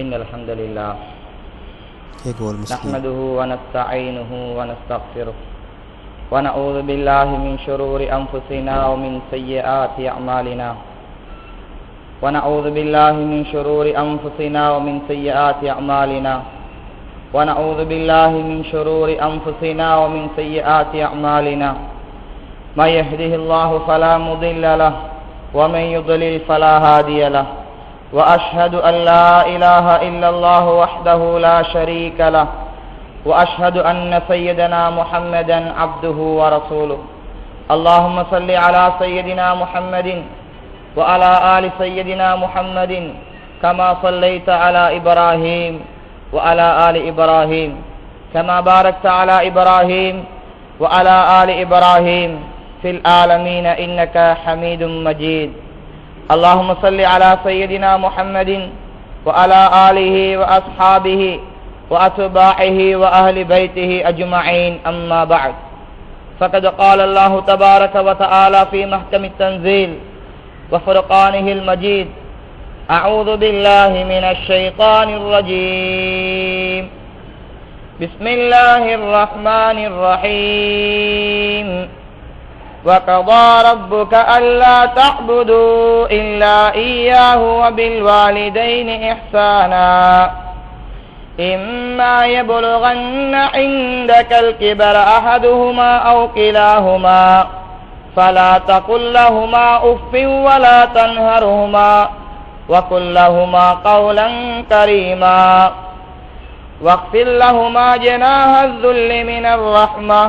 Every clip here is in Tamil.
إن الحمد لله نحمده ونستعينه ونستغفره ونعوذ بالله من شرور أنفسنا ومن سيئات أعمالنا ونعوذ بالله من شرور أنفسنا ومن سيئات أعمالنا ونعوذ بالله من شرور أنفسنا ومن سيئات أعمالنا من يهده الله فلا مضل له ومن يضلل فلا هادي له وأشهد أن لا إله إلا الله وحده لا شريك له وأشهد أن سيدنا محمدا عبده ورسوله اللهم صل على سيدنا محمد وعلى آل سيدنا محمد كما صليت على إبراهيم وعلى آل إبراهيم كما باركت على إبراهيم وعلى آل إبراهيم في العالمين إنك حميد مجيد اللهم صل على سيدنا محمد وعلى آله وأصحابه وأتباعه وأهل بيته أجمعين أما بعد فقد قال الله تبارك وتعالى في محكم التنزيل وفرقانه المجيد أعوذ بالله من الشيطان الرجيم بسم الله الرحمن الرحيم وقضى ربك ألا تعبدوا إلا إياه وبالوالدين إحسانا إما يبلغن عندك الكبر أحدهما أو كلاهما فلا تقل لهما أف ولا تنهرهما وقل لهما قولا كريما واخفض لهما جناح الذل من الرحمة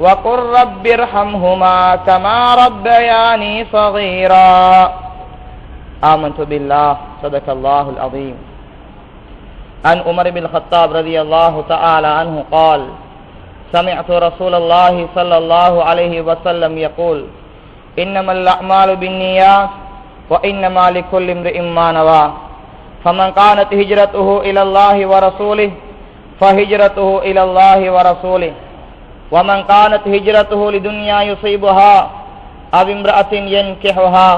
وقل رب ارحمهما كما ربياني صغيرا آمنت بالله صدق الله العظيم عن عمر بن الخطاب رضي الله تعالى عنه قال سمعت رسول الله صلى الله عليه وسلم يقول إنما الأعمال بالنيات وإنما لكل امرئ ما نوى فمن كانت هجرته إلى الله ورسوله فهجرته إلى الله ورسوله ومن كانت هجرته لدنيا يصيبها أو امرأة ينكحها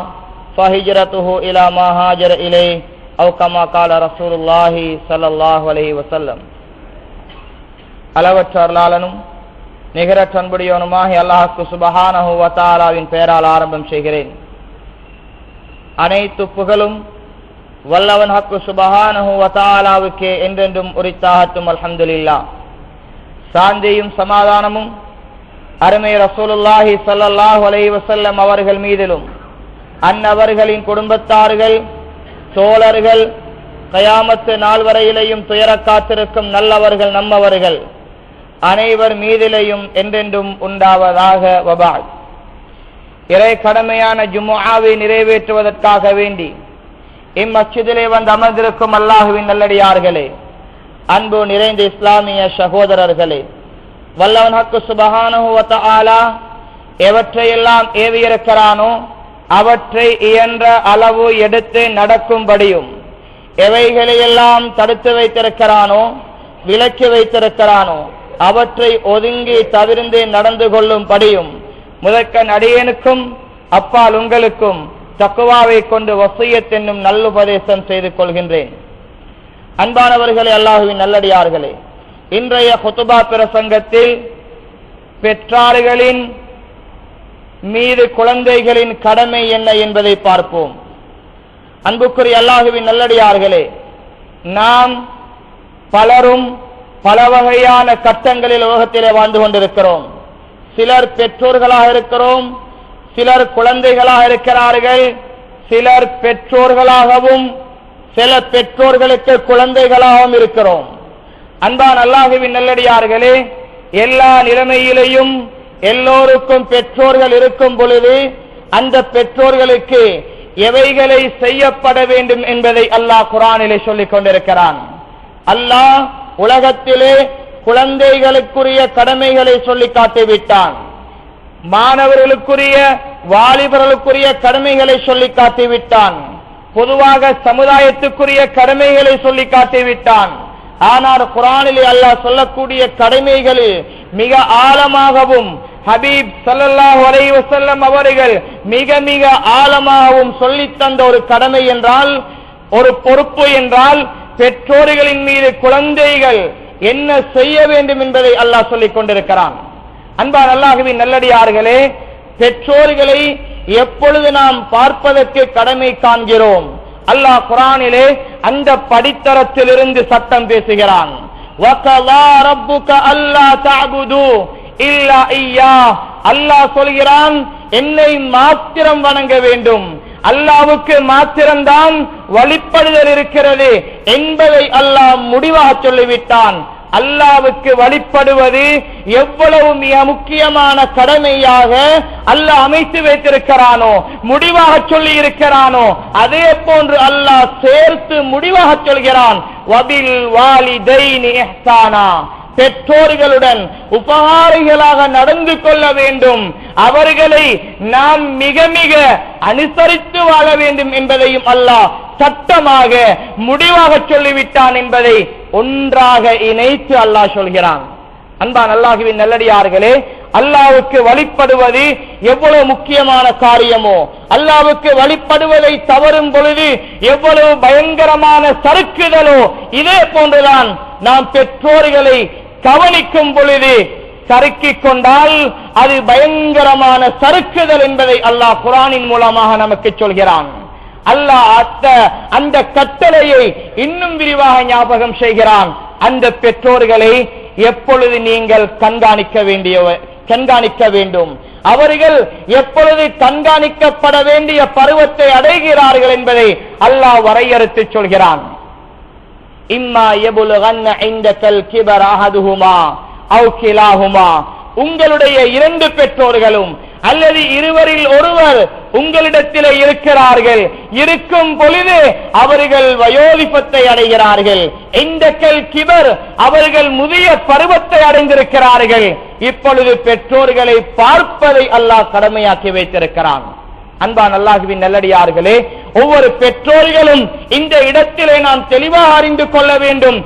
فهجرته إلى ما هاجر إليه أو كما قال رسول الله صلى الله عليه وسلم அளவற்ற அருளாளனும் நிகரற்ற அன்புடையவனுமாகிய அல்லாஹ்வுக்கு சுப்ஹானஹு வ தஆலாவின் பெயரால் ஆரம்பம் செய்கிறேன். அனைத்து புகழும் வல்லவன் ஹக்கு சுப்ஹானஹு வ தஆலாவுக்கே என்றென்றும் உரித்தாகட்டும். அல்ஹம்துலில்லாஹ். சாந்தியும் சமாதானமும் அருமை ரசூலுல்லாஹி ஸல்லல்லாஹு அலைஹி வஸல்லம் அவர்கள் மீதிலும் அன்னவர்களின் குடும்பத்தார்கள் தோழர்கள் கயாமத்து நாள் வரையிலேயும் துயர காத்திருக்கும் நல்லவர்கள் நம்மவர்கள் அனைவர் மீதிலேயும் என்றென்றும் உண்டாவதாக. வபாத். இறை கடமையான ஜும்ஆவை நிறைவேற்றுவதற்காக வேண்டி இம்மஸ்ஜிதிலே வந்து அமர்ந்திருக்கும் அல்லாஹுவின் நல்லடியார்களே, அன்பு நிறைந்த இஸ்லாமிய சகோதரர்களே, வல்லவன் ஹக்கு சுப்ஹானஹு வ தஆலா எவற்றையெல்லாம் ஏவியிருக்கிறானோ அவற்றை இயன்ற அளவு எடுத்து நடக்கும்படியும் எவைகளையெல்லாம் தடுத்து வைத்திருக்கிறானோ விலக்கி வைத்திருக்கிறானோ அவற்றை ஒதுங்கி தவிர்ந்து நடந்து கொள்ளும்படியும் முதற்கண் அடியேனுக்கும் அப்பால் உங்களுக்கும் தக்வாவை கொண்டு வசியத் என்னும் நல்லுபதேசம் செய்து கொள்கின்றேன். அன்பானவர்களே, அல்லாஹுவின் நல்லடியார்களே, இன்றைய ஹுதுபா பிரசங்கத்தில் பெற்றார்களின் மீது குழந்தைகளின் கடமை என்ன என்பதை பார்ப்போம். அன்புக்குரிய அல்லாஹுவின் நல்லடியார்களே, நாம் பலரும் பல வகையான கட்டங்களில் உலகத்திலே வாழ்ந்து கொண்டிருக்கிறோம். சிலர் பெற்றோர்களாக இருக்கிறோம், சிலர் குழந்தைகளாக இருக்கிறார்கள், சிலர் பெற்றோர்களாகவும் சில பெற்றோர்களுக்கு குழந்தைகளாகவும் இருக்கிறோம். அன்பான் அல்லாஹுவின் நல்லடியார்களே, எல்லா நிலைமையிலையும் எல்லோருக்கும் பெற்றோர்கள் இருக்கும் பொழுது அந்த பெற்றோர்களுக்கு எவைகளை செய்யப்பட வேண்டும் என்பதை அல்லாஹ் குர்ஆனிலே சொல்லிக் கொண்டிருக்கிறான். அல்லாஹ் உலகத்திலே குழந்தைகளுக்குரிய கடமைகளை சொல்லி காட்டிவிட்டான். மாணவர்களுக்குரிய வாலிபர்களுக்குரிய கடமைகளை சொல்லி காட்டிவிட்டான். பொதுவாக சமுதாயத்துக்குரிய கடமைகளை சொல்லி காட்டிவிட்டான். ஆனால் குர்ஆனிலே அல்லாஹ் சொல்லக்கூடிய கடமைகளில் மிக ஆழமாகவும் ஹபீப் ஸல்லல்லாஹு அலைஹி வஸல்லம் அவர்கள் மிக மிக ஆழமாகவும் சொல்லித் தந்த ஒரு கடமை என்றால், ஒரு பொறுப்பு என்றால் பெற்றோர்களின் மீது குழந்தைகள் என்ன செய்ய வேண்டும் என்பதை அல்லாஹ் சொல்லிக் கொண்டிருக்கிறான். அன்பான அல்லாஹ்வின் நல்லடியார்களே, பெற்றோர்களை எப்பொழுது நாம் பார்ப்பதற்கு கடமை காண்கிறோம்? அல்லாஹ் குர்ஆனிலே அந்த படித்தரத்திலிருந்து சட்டம் பேசுகிறான். வகலா ரப்புக அல்லா தஅபுது இல்லா இய்யா. அல்லாஹ் சொல்கிறான், என்னை மாத்திரம் வணங்க வேண்டும், அல்லாஹ்வுக்கு மாத்திரம்தான் வழிபடுதல் இருக்கிறது என்பதை அல்லாஹ் முடிவாக சொல்லிவிட்டான். அல்லாஹ்வுக்கு வழிபடுவது எவ்வளவு மிக முக்கியமான கடமையாக அல்லாஹ் அமைத்து வைத்திருக்கிறானோ, முடிவாக சொல்லி இருக்கிறானோ, அதே போன்று அல்லாஹ் சேர்த்து முடிவாக சொல்கிறான், வபில் வாலிதைனி இஹ்சானா. பெற்றோர்களுடன் உபகாரிகளாக நடந்து கொள்ள வேண்டும், அவர்களை நாம் மிக மிக அனுசரித்து வாழ வேண்டும் என்பதையும் அல்லாஹ் சட்டமாக முடிவாக சொல்லிவிட்டான் என்பதை ஒன்றாக இணைத்து அல்லாஹ் சொல்கிறான். அன்பான அல்லாஹ்வின் நல்லடியார்களே, அல்லாஹ்வுக்கு வழிபடுவது எவ்வளவு முக்கியமான காரியமோ, அல்லாஹ்வுக்கு வழிபடுவதை தவறும் பொழுது எவ்வளவு பயங்கரமான சறுக்குதலோ, இதே போன்றுதான் நாம் பெற்றோர்களை கவனிக்கும் பொழுது சறுக்கிக் கொண்டால் அது பயங்கரமான சறுக்குதல் என்பதை அல்லாஹ் குர்ஆனின் மூலமாக நமக்கு சொல்கிறான். அல்லாஹ் அந்த கட்டளையை இன்னும் விரிவாக ஞாபகம் செய்கிறான். அந்த பெற்றோர்களை எப்பொழுது நீங்கள் கண்காணிக்க வேண்டும், அவர்கள் எப்பொழுது கண்காணிக்கப்பட வேண்டிய பருவத்தை அடைகிறார்கள் என்பதை அல்லாஹ் வரையறுத்து சொல்கிறான். இம்மா யபுலுகன்ன இந்தகல் கிபர அஹதுஹுமா அவ் கிலாஹுமா. உங்களுடைய இரண்டு பெற்றோர்களும் அல்லது இருவரில் ஒருவர் உங்களிடத்தில் இருக்கிறார்கள், இருக்கும் பொழுது அவர்கள் வயோதிபத்தை அடைகிறார்கள். இந்தகல் கிபர், அவர்கள் முதிய பருவத்தை அடைந்திருக்கிறார்கள். இப்பொழுது பெற்றோர்களை பார்ப்பதை அல்லாஹ் கடமையாக்கி வைத்திருக்கிறான். அன்பான அல்லாஹ்வின் நல்லடியார்களே, ஒவ்வொரு பெற்றோர்களும் இந்த இடத்திலே நாம் தெளிவாக அறிந்து கொள்ள வேண்டும்.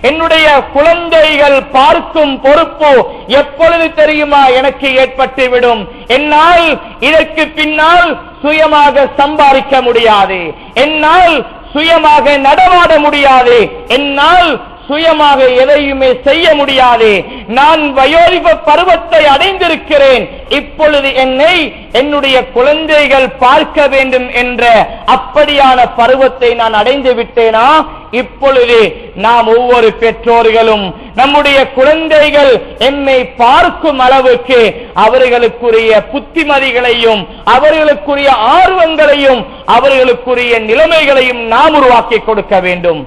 என்னுடைய குழந்தைகள் பார்க்கும் பொறுப்பு எப்பொழுது தெரியுமா எனக்கு ஏற்பட்டுவிடும்? என்னால் இதற்கு பின்னால் சுயமாக சம்பாதிக்க முடியாது, என்னால் சுயமாக நடமாட முடியாது, என்னால் சுயமாக எதையுமே செய்ய முடியாது, நான் வயோதிப பருவத்தை அடைந்திருக்கிறேன், இப்பொழுது என்னுடைய குழந்தைகள் பார்க்க வேண்டும் என்ற அப்படியான பருவத்தை நான் அடைந்து விட்டேனா? இப்பொழுது நாம் ஒவ்வொரு பெற்றோர்களும் நம்முடைய குழந்தைகள் என்னை பார்க்கும் அளவுக்கு அவர்களுக்குரிய புத்திமதிகளையும் அவர்களுக்குரிய ஆர்வங்களையும் அவர்களுக்குரிய நிலைமைகளையும் நாம் உருவாக்கி கொடுக்க வேண்டும்.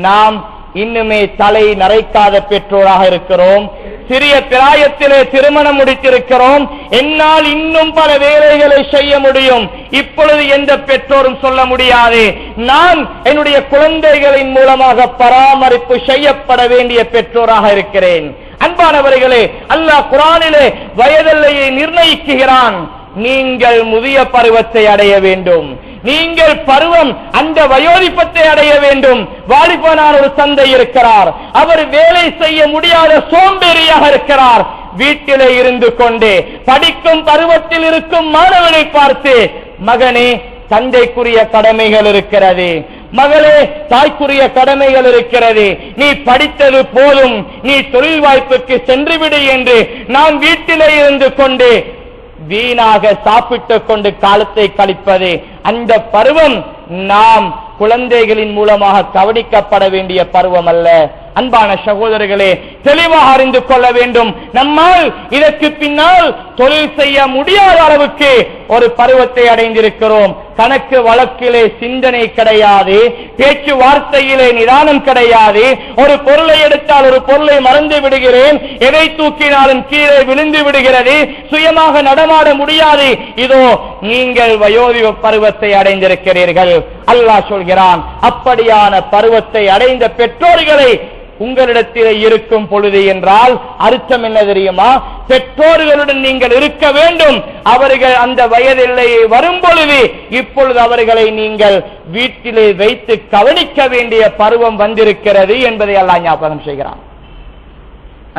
நாம் இன்னுமே தலை நரைக்காத பெற்றோராக இருக்கிறோம், சிறிய பிராயத்திலே திருமணம் முடித்திருக்கிறோம், என்னால் இன்னும் பல வேலைகளை செய்ய முடியும், இப்பொழுது எந்த பெற்றோரும் சொல்ல முடியாது நான் என்னுடைய குழந்தைகளின் மூலமாக பராமரிப்பு செய்யப்பட வேண்டிய பெற்றோராக இருக்கிறேன். அன்பானவர்களே, அல்லாஹ் குர்ஆனிலே வயதெல்லையை நிர்ணயிக்கிறான். நீங்கள் முதிய பருவத்தை அடைய வேண்டும், நீங்கள் பருவம் அந்த வயோதிபத்தை அடைய வேண்டும். வாலிபனான ஒரு தந்தை இருக்கிறார், அவர் வேலை செய்ய முடியாத சோம்பேறியாக இருக்கிறார். வீட்டிலே இருந்து கொண்டே படிக்கும் பருவத்தில் இருக்கும் மாணவனை பார்த்து, மகனே தந்தைக்குரிய கடமைகள் இருக்கிறது, மகளே தாய்க்குரிய கடமைகள் இருக்கிறது, நீ படித்தது போதும், நீ தொழில் வாய்ப்புக்கு சென்றுவிடு என்று நாம் வீட்டிலே இருந்து கொண்டு வீணாக சாப்பிட்டுக் கொண்டு காலத்தை கழிப்பது, அந்த பருவம் நாம் குழந்தைகளின் மூலமாக கவனிக்கப்பட வேண்டிய பருவம் அல்ல. அன்பான சகோதரர்களே, தெளிவாக அறிந்து கொள்ள வேண்டும். நம்மால் இதற்கு பின்னால் தொழில் செய்ய முடியாத அளவுக்கு ஒரு பருவத்தை அடைந்திருக்கிறோம். கணக்கு வழக்கிலே சிந்தனை கிடையாது, பேச்சு வார்த்தையிலே நிதானம் கிடையாது. ஒரு பொருளை எடுத்தால் ஒரு பொருளை மறந்து விடுகிறேன், எதை தூக்கினாலும் கீழே விழுந்து விடுகிறது, சுயமாக நடமாட முடியாது. இதோ நீங்கள் வயோதிப பருவத்தை அடைந்திருக்கிறீர்கள். அல்லாஹ் சொல்கிறான், அப்படியான பருவத்தை அடைந்த பெற்றோர்களை உங்களிடத்தில் இருக்கும் பொழுது என்றால் அர்த்தம் என்ன தெரியுமா? பெற்றோர்களுடன் நீங்கள் இருக்க வேண்டும். அவர்கள் அந்த வயதெல்லையை வரும் பொழுது இப்பொழுது அவர்களை நீங்கள் வீட்டிலே வைத்து கவனிக்க வேண்டிய பருவம் வந்திருக்கிறது என்பதை அல்லாஹ் ஞாபகம் செய்கிறான்.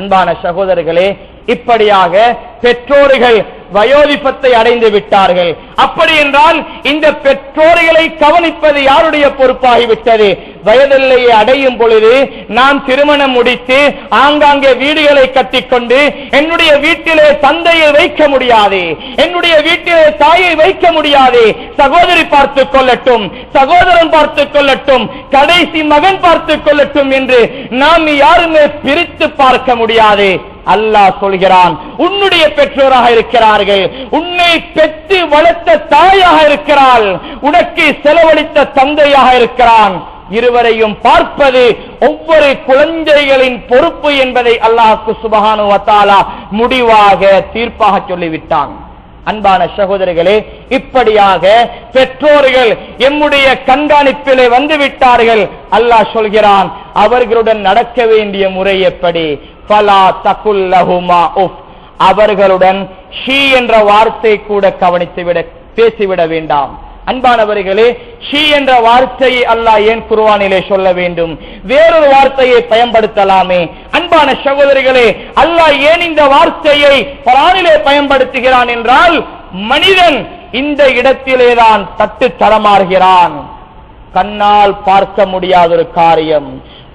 அன்பான சகோதரர்களே, இப்படியாக பெற்றோர்கள் வயோதிபத்தை அடைந்து விட்டார்கள். அப்படி என்றால் இந்த பெற்றோர்களை கவனிப்பது யாருடைய பொறுப்பாகிவிட்டது? வயதெல்லையை அடையும் பொழுது நாம் திருமணம் முடித்து ஆங்காங்கே வீடுகளை கட்டிக்கொண்டு என்னுடைய வீட்டிலே தந்தையை வைக்க முடியாது, என்னுடைய வீட்டிலே தாயை வைக்க முடியாது, சகோதரி பார்த்துக் கொள்ளட்டும், சகோதரன் பார்த்துக் கொள்ளட்டும், கடைசி மகன் பார்த்துக் கொள்ளட்டும் என்று நாம் யாருமே பிரித்து பார்க்க முடியாது. அல்லாஹ் சொல்கிறான், உன்னுடைய பெற்றோராக இருக்கிறார்கள், உன்னை பெற்று வளர்த்த தாயாக இருக்கிறாள், உனக்கு செலவழித்த தந்தையாக இருக்கிறான். இருவரையும் பார்ப்பது ஒவ்வொரு குழந்தைகளின் பொறுப்பு என்பதை அல்லாஹ் சுப்ஹானஹு வ தஆலா முடிவாக தீர்ப்பாக சொல்லிவிட்டான். அன்பான சகோதரர்களே, இப்படியாக பெற்றோர்கள் எம்முடைய கண்காணிப்பிலே வந்துவிட்டார்கள். அல்லாஹ் சொல்கிறான், அவர்களுடன் நடக்க வேண்டிய முறை எப்படி? ஃபலா தகுல் லஹுமா உஃப், அவர்களுடன் ஷீ என்ற வார்த்தை கூட பேசிவிட வேண்டாம். அன்பானவர்களே, ஷீ என்ற வார்த்தையை அல்லாஹ் ஏன் குர்ஆனிலே சொல்ல வேண்டும்? வேறொரு வார்த்தையை பயன்படுத்தலாமே. அன்பான சகோதரிகளே, அல்லாஹ் ஏன் இந்த வார்த்தையை குர்ஆனிலே பயன்படுத்துகிறான் என்றால், மனிதன் இந்த இடத்திலேதான் தட்டு தடமாறுகிறான். கண்ணால் பார்க்க முடியாத ஒரு காரியம்,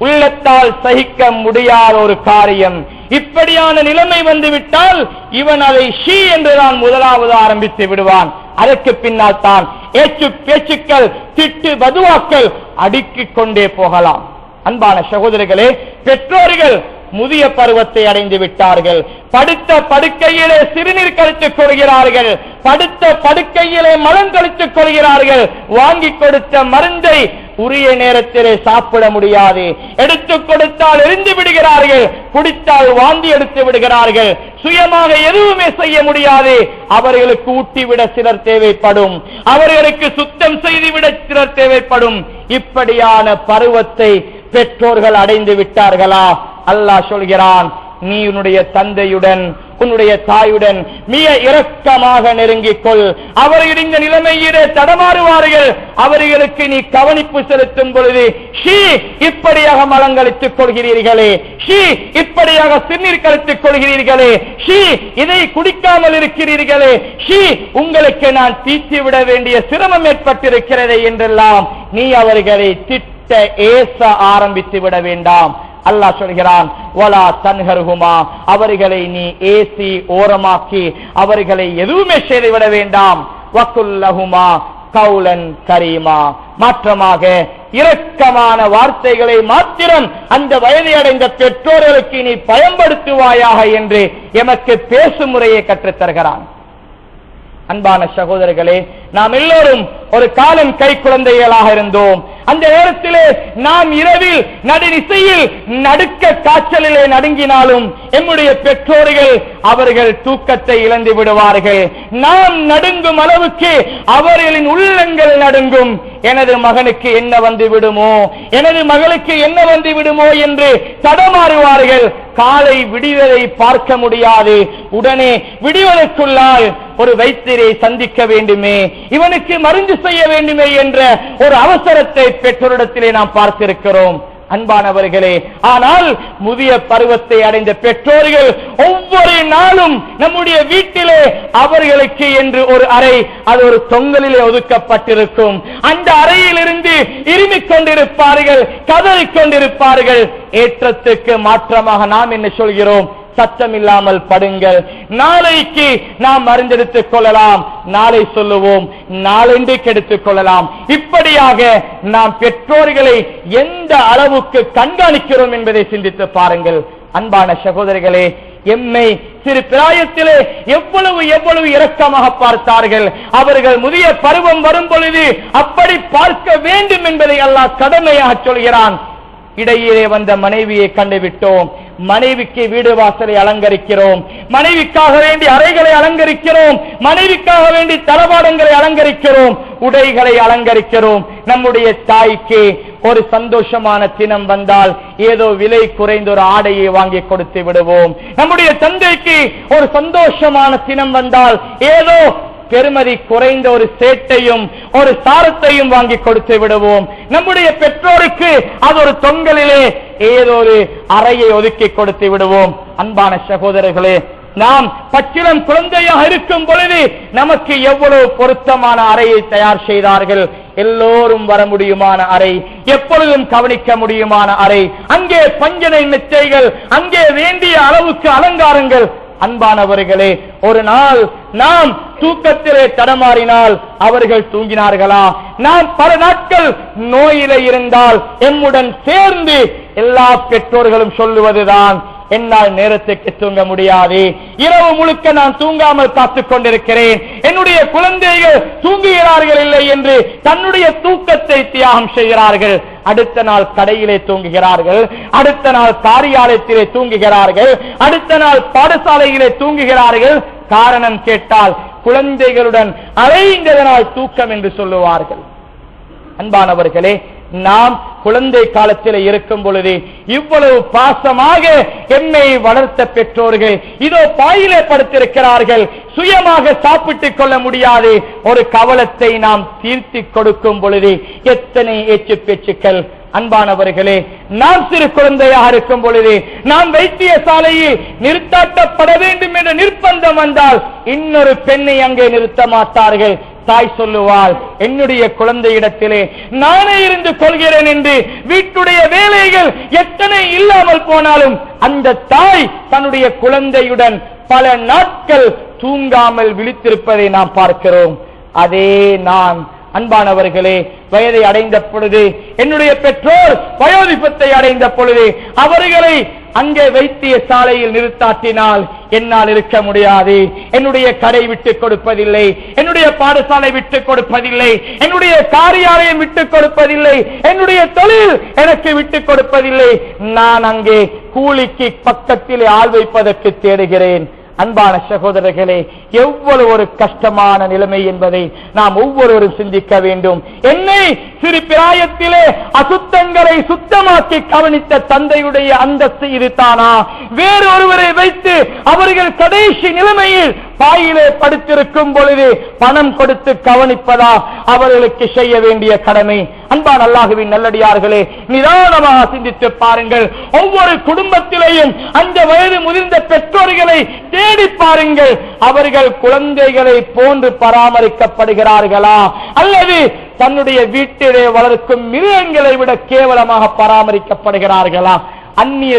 உள்ளத்தால் சகிக்க முடியாத ஒரு காரியம், இப்படியான நிலைமை வந்துவிட்டால் இவன் அதை ஷீ என்றுதான் முதலாவது ஆரம்பித்து விடுவான். அதற்கு பின்னால் தான் பேச்சுக்கள், திட்டு, பதுவாக்கள் அடுக்கிக் கொண்டே போகலாம். அன்பான சகோதரர்களே, பெற்றோர்கள் முதிய பருவத்தை அடைந்து விட்டார்கள். படுத்த படுக்கையிலே சிறுநீர் கழித்துக் கொள்கிறார்கள், படுத்த படுக்கையிலே மலம் கழித்துக் கொள்கிறார்கள். வாங்கி கொடுத்த மருந்தை உரிய நேரத்திலே சாப்பிட முடியாது, எடுத்துக் கொடுத்தால் எரிந்து விடுகிறார்கள், குடித்தால் வாந்தி எடுத்து விடுகிறார்கள், சுயமாக எதுவுமே செய்ய முடியாது. அவர்களுக்கு ஊட்டிவிட சிலர் தேவைப்படும், அவர்களுக்கு சுத்தம் செய்துவிட சிலர் தேவைப்படும். இப்படியான பருவத்தை பெற்றோர்கள் அடைந்து விட்டார்களா? அல்லாஹ் சொல்கிறான், நீ உன்னுடைய தந்தையுடன் உன்னுடைய தாயுடன் மிக இரக்கமாக நெருங்கிக் கொள். அவர்கள் இந்த நிலைமையிலே தடமாறுவார்கள். அவர்களுக்கு நீ கவனிப்பு செலுத்தும் பொழுது, ஷீ இப்படியாக மலங்களித்துக் கொள்கிறீர்களே, ஷீ இப்படியாக சிறுநீர் கழித்துக் கொள்கிறீர்களே, ஷீ இதை குடிக்காமல் இருக்கிறீர்களே, ஷீ உங்களுக்கு நான் தீர்த்து விட வேண்டிய சிரமம் ஏற்பட்டிருக்கிறதே என்றெல்லாம் நீ அவர்களை திட்ட ஏச ஆரம்பித்து விட வேண்டாம். அல்லாஹ் சொல்கிறான், வலா தன்ஹர்ஹுமா, அவர்களை நீ ஏசி ஓரமாக்கி அவர்களை எதுவுமே செய்துவிட வேண்டாம். வகுல் லஹுமா கௌலன் கரீமா, மாற்றமாக இரக்கமான வார்த்தைகளை மாத்திரம் அந்த வயதை அடைந்த பெற்றோர்களுக்கு நீ பயன்படுத்துவாயாக என்று எமக்கு பேசும் முறையை கற்றுத்தருகிறான். அன்பான சகோதரர்களே, நாம் எல்லோரும் ஒரு காலம் கை குழந்தைகளாக இருந்தோம். அந்த நேரத்திலே நாம் இரவில் நடுநிசையில் நடுக்க காய்ச்சலிலே நடுங்கினாலும் எம்முடைய பெற்றோர்கள் அவர்கள் தூக்கத்தை இழந்து விடுவார்கள். நாம் நடுங்கும் அளவுக்கு அவர்களின் உள்ளங்கள் நடுங்கும். எனது மகனுக்கு என்ன வந்து விடுமோ, எனது மகளுக்கு என்ன வந்து விடுமோ என்று தடமாறுவார்கள். காலை விடுவதை பார்க்க முடியாது. உடனே விடுவதற்குள்ளால் ஒரு வைத்தியரை சந்திக்க வேண்டுமே, இவனுக்கு மருந்து செய்ய வேண்டுமே என்ற ஒரு அவசரத்தை பெற்றோரிடத்திலே நாம் பார்த்திருக்கிறோம். அன்பானவர்களே, ஆனால் முதிய பருவத்தை அடைந்த பெற்றோர்கள் ஒவ்வொரு நாளும் நம்முடைய வீட்டிலே அவர்களுக்கு என்று ஒரு அறை, அது ஒரு தொங்கலிலே ஒதுக்கப்பட்டிருக்கும். அந்த அறையில் இருந்து இருமிக் கொண்டிருப்பார்கள், கதறிக் கொண்டிருப்பார்கள். ஏற்றத்துக்கு மாற்றமாக நாம் என்ன சொல்கிறோம்? சத்தம் இல்லாமல் படுங்கள், நாளைக்கு நாம் மருந்தெடுத்துக் கொள்ளலாம், நாளை சொல்லுவோம், நாளென்றைக்கு எடுத்துக் கொள்ளலாம். இப்படியாக நாம் பெற்றோர்களை எந்த அளவுக்கு கண்காணிக்கிறோம் என்பதை சிந்தித்து பாருங்கள். அன்பான சகோதரிகளே, எம்மை சிறு பிராயத்திலே எவ்வளவு இரக்கமாக பார்த்தார்கள். அவர்கள் முதிய பருவம் வரும் பொழுது அப்படி பார்க்க வேண்டும் என்பதை அல்லாஹ் கடமையாக சொல்கிறான். இடையிலே வந்த மனைவியை கண்டுவிட்டோம், மனைவிக்கு வீடு வாசலை அலங்கரிக்கிறோம், மனைவிக்காக வேண்டி அறைகளை அலங்கரிக்கிறோம், மனைவிக்காக வேண்டி தளபாடங்களை அலங்கரிக்கிறோம், உடைகளை அலங்கரிக்கிறோம். நம்முடைய தாய்க்கு ஒரு சந்தோஷமான தினம் வந்தால் ஏதோ விலை குறைந்த ஒரு ஆடையை வாங்கி கொடுத்து விடுவோம். நம்முடைய தந்தைக்கு ஒரு சந்தோஷமான தினம் வந்தால் ஏதோ பெருமதி குறைந்த ஒரு சேட்டையும் ஒரு சாரத்தையும் வாங்கி கொடுத்து விடுவோம். நம்முடைய பெற்றோருக்கு அது ஒரு தொங்கலிலே ஏதோ ஒரு அறையை ஒதுக்கி கொடுத்து விடுவோம். அன்பான சகோதரர்களே, நாம் பச்சிளம் குழந்தையாக இருக்கும் பொழுது நமக்கு எவ்வளவு பொருத்தமான அறையை தயார் செய்தார்கள், எல்லோரும் வர முடியுமான அறை, எப்பொழுதும் கவனிக்க முடியுமான அறை, அங்கே பஞ்சனை மெத்தைகள், அங்கே வேண்டிய அளவுக்கு அலங்காரங்கள். அன்பானவர்களே, ஒரு நாள் நாம் தூக்கத்திலே தடமாறினால் அவர்கள் தூங்கினார்களா? நாம் பல நாட்கள் நோயிலே இருந்தால் எம்முடன் சேர்ந்து எல்லா பெற்றோர்களும் சொல்லுவதுதான், என்னால் நேரத்துக்கு தூங்க முடியாது, இரவு முழுக்க நான் தூங்காமல் காத்துக் கொண்டிருக்கிறேன், என்னுடைய குழந்தைகள் தூங்குகிறார்கள் இல்லை என்று தன்னுடைய தூக்கத்தை தியாகம் செய்கிறார்கள். அடுத்த நாள் கடையிலே தூங்குகிறார்கள், அடுத்த நாள் காரியாலயத்திலே தூங்குகிறார்கள், அடுத்த நாள் பாடசாலையிலே தூங்குகிறார்கள். காரணம் கேட்டால் குழந்தைகளுடன் அலைந்ததனால் தூக்கம் என்று சொல்லுவார்கள். அன்பானவர்களே, நாம் குழந்தை காலத்தில் இருக்கும் பொழுது இவ்வளவு பாசமாக என்னை வளர்த்த பெற்றோர்கள் இதோ பாயிலே படுத்திருக்கிறார்கள், சுயமாக சாப்பிட்டுக் கொள்ள முடியாது. ஒரு கவலத்தை நாம் தீர்த்தி கொடுக்கும் பொழுது எத்தனை ஏச்சு பேச்சுக்கள். அன்பானவர்களே, நாம் சிறு குழந்தையாக இருக்கும் பொழுது நாம் வைத்தியசாலையில் நிறுத்தாட்டப்பட வேண்டும் என்ற நிர்பந்தம் வந்தால் இன்னொரு பெண்ணை அங்கே நிறுத்த மாட்டார்கள். தாய் சொல்லுவாள், என்னுடைய குழந்தையிடத்திலே நானே இருந்து கொள்கிறேன் என்று. வீட்டுடைய வேலைகள் எத்தனை இல்லாமல் போனாலும் அந்த தாய் தன்னுடைய குழந்தையுடன் பல நாட்கள் தூங்காமல் விழித்திருப்பதை நாம் பார்க்கிறோம். அதே நான் அன்பானவர்களே, வயதை அடைந்த பொழுது, என்னுடைய பெற்றோர் வயோதிபத்தை அடைந்த பொழுது அவர்களை அங்கே வைத்தியசாலையில் நிறுத்தாட்டினால் என்னால் இருக்க முடியாது. என்னுடைய கடை விட்டுக் கொடுப்பதில்லை, என்னுடைய பாடசாலை விட்டுக் கொடுப்பதில்லை, என்னுடைய காரியாலயம் விட்டுக் கொடுப்பதில்லை, என்னுடைய தொழில் எனக்கு விட்டுக் கொடுப்பதில்லை. நான் அங்கே கூலிக்கு பக்கத்தில் ஆள் வைப்பதற்கு தேடுகிறேன். அன்பான சகோதரர்களே, எவ்வளவு ஒரு கஷ்டமான நிலைமை என்பதை நாம் ஒவ்வொருவரும் சிந்திக்க வேண்டும். என்னை சிறு பிராயத்திலே அசுத்தங்களை சுத்தமாக்கி கவனித்த தந்தையுடைய அந்தஸ்து இதுதானா? வேறு ஒருவரை வைத்து அவர்கள் கடைசி நிலைமையில் பாயிலே படுத்திருக்கும் பொழுது பணம் கொடுத்து கவனிப்பதா அவர்களுக்கு செய்ய வேண்டிய கடமை? அன்பான அல்லாஹ்வின் நல்லடியார்களே, நிதானமாக சிந்தித்து பாருங்கள். ஒவ்வொரு குடும்பத்திலேயும் அந்த வயது முதிர்ந்த பெற்றோர்களை தேடி பாருங்கள். அவர்கள் குழந்தைகளை போன்று பராமரிக்கப்படுகிறார்களா அல்லது தன்னுடைய வீட்டிலே வளர்க்கும் மிருகங்களை விட கேவலமாக பராமரிக்கப்படுகிறார்களா? அந்நிய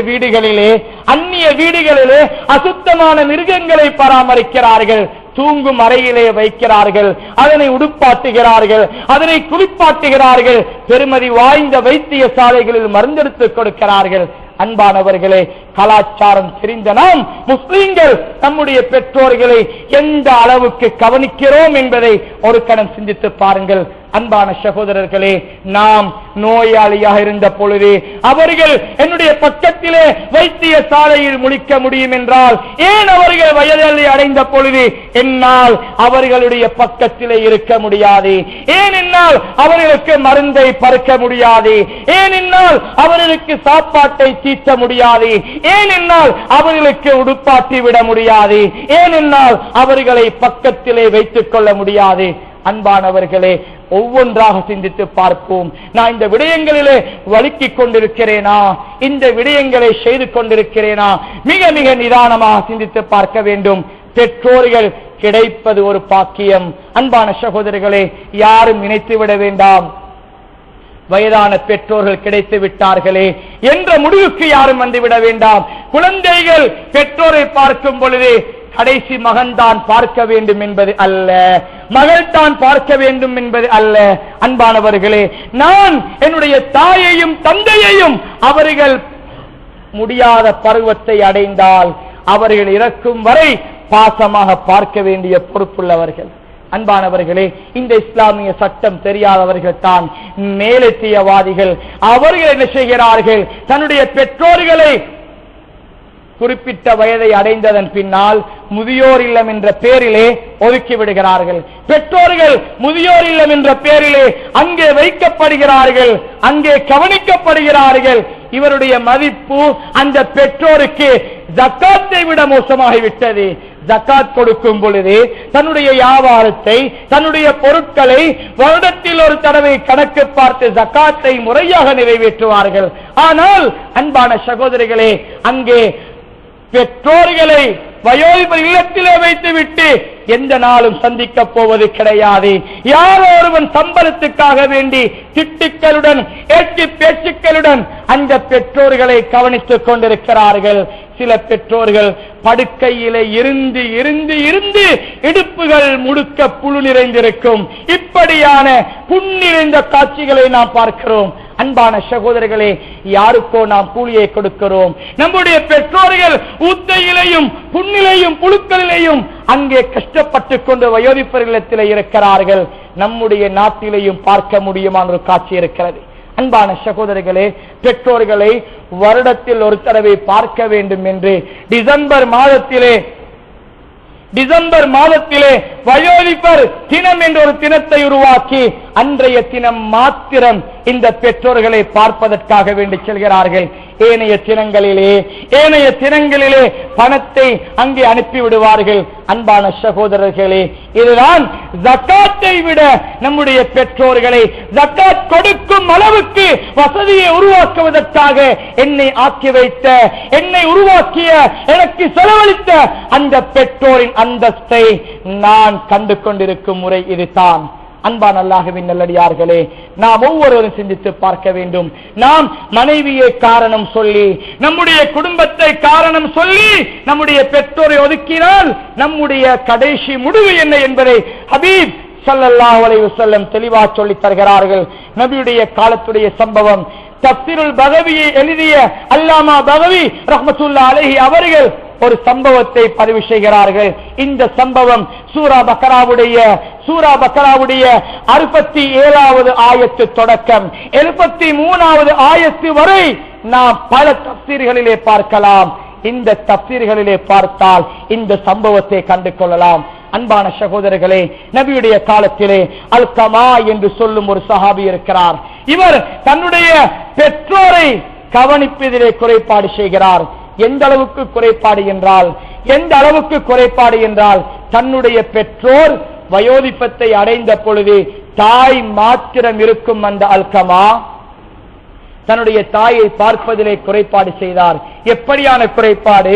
வீடுகளிலே அசுத்தமான மிருகங்களை பராமரிக்கிறார்கள், தூங்கும் அறையிலே வைக்கிறார்கள், அதனை உடுப்பாட்டுகிறார்கள், அதனை குளிப்பாட்டுகிறார்கள், பெருமதி வாய்ந்த வைத்தியசாலைகளில் மருந்தெடுத்துக் கொடுக்கிறார்கள். அன்பானவர்களே, கலாச்சாரம் தெரிந்த நாம் முஸ்லிம்கள் நம்முடைய பெற்றோர்களை எந்த அளவுக்கு கவனிக்கிறோம் என்பதை ஒரு கணம் சிந்தித்து பாருங்கள். அன்பான சகோதரர்களே, நாம் நோயாளியாக இருந்த பொழுது அவர்கள் என்னுடைய பக்கத்திலே வைத்தியசாலையில் முழிக்க முடியும் என்றால் ஏன் அவர்கள் வயதை அடைந்த பொழுது என்னால் அவர்களுடைய பக்கத்திலே இருக்க முடியாது? ஏன் என்னால் அவர்களுக்கு மருந்தை பருக்க முடியாது? ஏன் என்னால் அவர்களுக்கு சாப்பாட்டை தீட்ட முடியாது? ஏன் என்னால் அவர்களுக்கு உடுப்பாட்டி விட முடியாது? ஏன் என்னால் அவர்களை பக்கத்திலே வைத்துக் கொள்ள முடியாது? அன்பானவர்களே, ஒவ்வொன்றாக சிந்தித்து பார்ப்போம். நான் இந்த விடயங்களிலே வழுக்கிக் கொண்டிருக்கிறேனா? இந்த விடயங்களை செய்து கொண்டிருக்கிறேனா? மிக மிக நிதானமாக சிந்தித்து பார்க்க வேண்டும். பெற்றோர்கள் கிடைப்பது ஒரு பாக்கியம். அன்பான சகோதரர்களே, யாரும் நினைத்து விட வேண்டாம், வயதான பெற்றோர்கள் கிடைத்து விட்டார்களே என்ற முடிவுக்கு யாரும் வந்துவிட வேண்டாம். குழந்தைகள் பெற்றோரை பார்க்கும் பொழுது கடைசி மகன் தான் பார்க்க வேண்டும் என்பது அல்ல, மகள் தான் பார்க்க வேண்டும் என்பது அல்ல. அன்பானவர்களே, நான் என்னுடைய தாயையும் தந்தையையும் அவர்கள் முடியாத பருவத்தை அடைந்தால் அவர்கள் இறக்கும் வரை பாசமாக பார்க்க வேண்டிய பொறுப்புள்ளவர்கள். அன்பானவர்களே, இந்த இஸ்லாமிய சட்டம் தெரியாதவர்கள் தான் மேலெத்தியவாதிகள். அவர்கள் என்ன செய்கிறார்கள்? தன்னுடைய பெற்றோர்களை குறிப்பிட்ட வயதை அடைந்ததன் பின்னால் முதியோர் இல்லம் என்ற பெயரிலே ஒதுக்கி விடுகிறார்கள். பெற்றோர்கள் முதியோர் இல்லம் என்ற பெயரிலே அங்கே வைக்கப்படுகிறார்கள், அங்கே கவனிக்கப்படுகிறார்கள். இவருடைய மதிப்பு அந்த பெற்றோருக்கு ஜக்காத்தை விட மோசமாகிவிட்டது. ஜக்காத் கொடுக்கும் பொழுது தன்னுடைய வியாபாரத்தை, தன்னுடைய பொருட்களை வருடத்தில் ஒரு தடவை கணக்கு பார்த்து ஜக்காத்தை முறையாக நிறைவேற்றுவார்கள். ஆனால் அன்பான சகோதரிகளே, அங்கே பெற்றோர்களை வயோதிப இல்லத்திலே வைத்துவிட்டு எந்த நாளும் சந்திக்க போவது கிடையாது. யாரோ ஒருவன் சம்பளத்துக்காக வேண்டி திட்டுக்களுடன் ஏற்று பேச்சுக்களுடன் அந்த பெற்றோர்களை கவனித்துக் கொண்டிருக்கிறார்கள். சில பெற்றோர்கள் படுக்கையிலே இருந்து இருந்து இருந்து இடுப்புகள் முழுக்க புழு நிறைந்திருக்கும். இப்படியான புண் நிறைந்த காட்சிகளை நாம் பார்க்கிறோம். அன்பான சகோதரர்களே, யாருக்கோ நாம் கூலியை கொடுக்கிறோம். நம்முடைய பெற்றோர்கள் ஊத்தையிலையும் புண்ணிலையும் புழுக்களிலேயும் அங்கே கஷ்டப்பட்டுக் கொண்டு வயோதிப்பர்களிடத்தில் இருக்கிறார்கள். நம்முடைய நாட்டிலேயும் பார்க்க முடியுமான ஒரு காட்சி இருக்கிறது. அன்பான சகோதரர்களே, பெற்றோர்களை வருடத்தில் ஒரு தடவை பார்க்க வேண்டும் என்று டிசம்பர் மாதத்திலே வயோதிபர் தினம் என்ற ஒரு தினத்தை உருவாக்கி அன்றைய தினம் மாத்திரம் இந்த பெற்றோர்களை பார்ப்பதற்காக வேண்டி செல்கிறார்கள். ஏனைய தினங்களிலே பணத்தை அங்கே அனுப்பிவிடுவார்கள். அன்பான சகோதரர்களே, இதுதான் ஜக்காத்தை விட நம்முடைய பெற்றோர்களை ஜக்காத் கொடுக்கும் அளவுக்கு வசதியை உருவாக்குவதற்காக என்னை ஆக்கி வைத்த, என்னை உருவாக்கிய, எனக்கு செலவழித்த அந்த பெற்றோரின் அந்தஸ்தை நான் கண்டு கொண்டிருக்கும் முறை இதுதான். அன்பான அல்லாஹ்வின் நல்லடியார்களே, நாம் ஒவ்வொருவரும் சிந்தித்து பார்க்க வேண்டும். நாம் மனைவியை காரணம் சொல்லி, நம்முடைய குடும்பத்தை காரணம் சொல்லி நம்முடைய பெற்றோரை ஒதுக்கினால் நம்முடைய கடைசி முடிவு என்ன என்பதை ஹபீப் ஸல்லல்லாஹு அலைஹி வஸல்லம் தெளிவாக சொல்லி தருகிறார்கள். நபியுடைய காலத்துடைய சம்பவம். தஃசீருல் பகவியை எழுதிய அல்லாமா பகவி ரஹ்மத்துல்லாஹி அலைஹி அவர்கள் ஒரு சம்பவத்தை பதிவு செய்கிறார்கள். இந்த சம்பவம் சூரா பக்கராவுடைய 67வது ஆயத்து தொடக்கம் 73வது ஆயத்து வரை நாம் பல தஃசீர்களிலே பார்க்கலாம். இந்த தஃசீர்களிலே பார்த்தால் இந்த சம்பவத்தை கண்டு கொள்ளலாம். அன்பான சகோதரர்களே, நபியுடைய காலத்திலே அல்கமா என்று சொல்லும் ஒரு சஹாபி இருக்கிறார். இவர் தன்னுடைய பெற்றோரை கவனிப்பதிலே குறைபாடு செய்கிறார். எந்த அளவுக்கு குறைபாடு என்றால் தன்னுடைய பெற்றோர் வயோதிபத்தை அடைந்த பொழுது தாய் மாத்திரம் இருக்கும் அந்த அல்கமா தன்னுடைய தாயை பார்ப்பதிலே குறைபாடு செய்தார். எப்படியான குறைபாடு?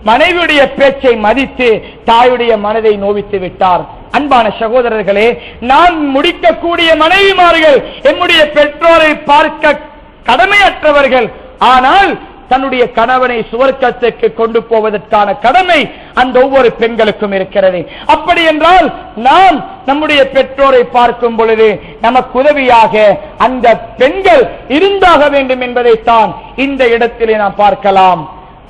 மனைவியுடைய பேச்சை மதித்து தாயுடைய மனதை நோவித்து விட்டார். அன்பான சகோதரர்களே, நான் முடிக்கக்கூடிய மனைவிமார்கள் என்னுடைய பெற்றோரை பார்க்க கடமையற்றவர்கள். ஆனால் தன்னுடைய கணவனை சுவர்க்கத்துக்கு கொண்டு போவதற்கான கடமை அந்த ஒவ்வொரு பெண்களுக்கும் இருக்கிறது. அப்படி என்றால் நாம் நம்முடைய பெற்றோரை பார்க்கும் பொழுது நமக்கு உதவியாக அந்த பெண்கள் இருந்தாக வேண்டும் என்பதைத்தான் இந்த இடத்திலே நாம் பார்க்கலாம்.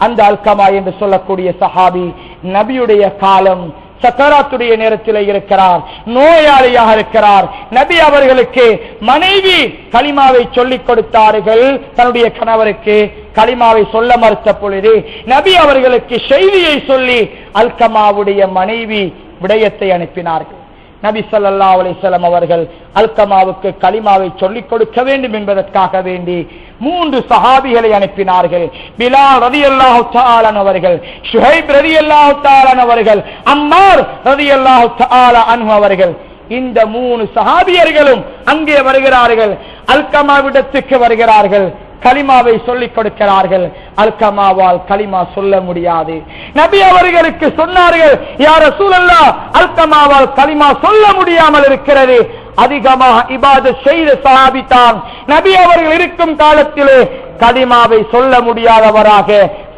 அந்த அல்கமா என்று சொல்லக்கூடிய சஹாபி நபியுடைய காலம் சக்கராத்துடைய நேரத்தில் இருக்கிறார், நோயாளியாக இருக்கிறார். நபி அவர்களுக்கு மனைவி கலிமாவை சொல்லிக் கொடுத்தார்கள். தன்னுடைய கணவருக்கு கலிமாவை சொல்ல மறுத்த பொழுது நபி அவர்களுக்கு செய்தியை சொல்லி அல்கமாவுடைய மனைவி விடயத்தை அனுப்பினார்கள். நபி ஸல்லல்லாஹு அலைஹி வஸல்லம் அவர்கள் அல்கமாவுக்கு கலிமாவை சொல்லிக் கொடுக்க வேண்டும் என்பதற்காக வேண்டி 3 சஹாபிகளை அனுப்பினார்கள். பிலால் ரலியல்லாஹு தஆலா அவர்கள், ஷுஹைப் ரலியல்லாஹு தஆலா அவர்கள், அம்மார் ரலியல்லாஹு தஆலா அன்ஹு அவர்கள். இந்த 3 சஹாபியர்களும் அங்கே வருகிறார்கள். அல்கமாவிடத்துக்கு வருகிறார்கள். கலிமாவை சொல்லிக் கொடுக்கிறார்கள். அல்கமாவால் கலிமா சொல்ல முடியாது. நபி அவர்களுக்கு சொன்னார்கள், யா ரசூலல்லாஹ், அல்கமாவால் கலிமா சொல்ல முடியாமல் இருக்கிறது. அதிகமாக இபாதத் செய்த சஹாபி தான். நபி அவர்கள் இருக்கும் காலத்திலே கலிமாவை சொல்ல முடியாதவராக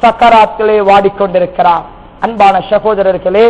சக்கராத்திலே வாடிக்கொண்டிருக்கிறார். அன்பான சகோதரர்களே,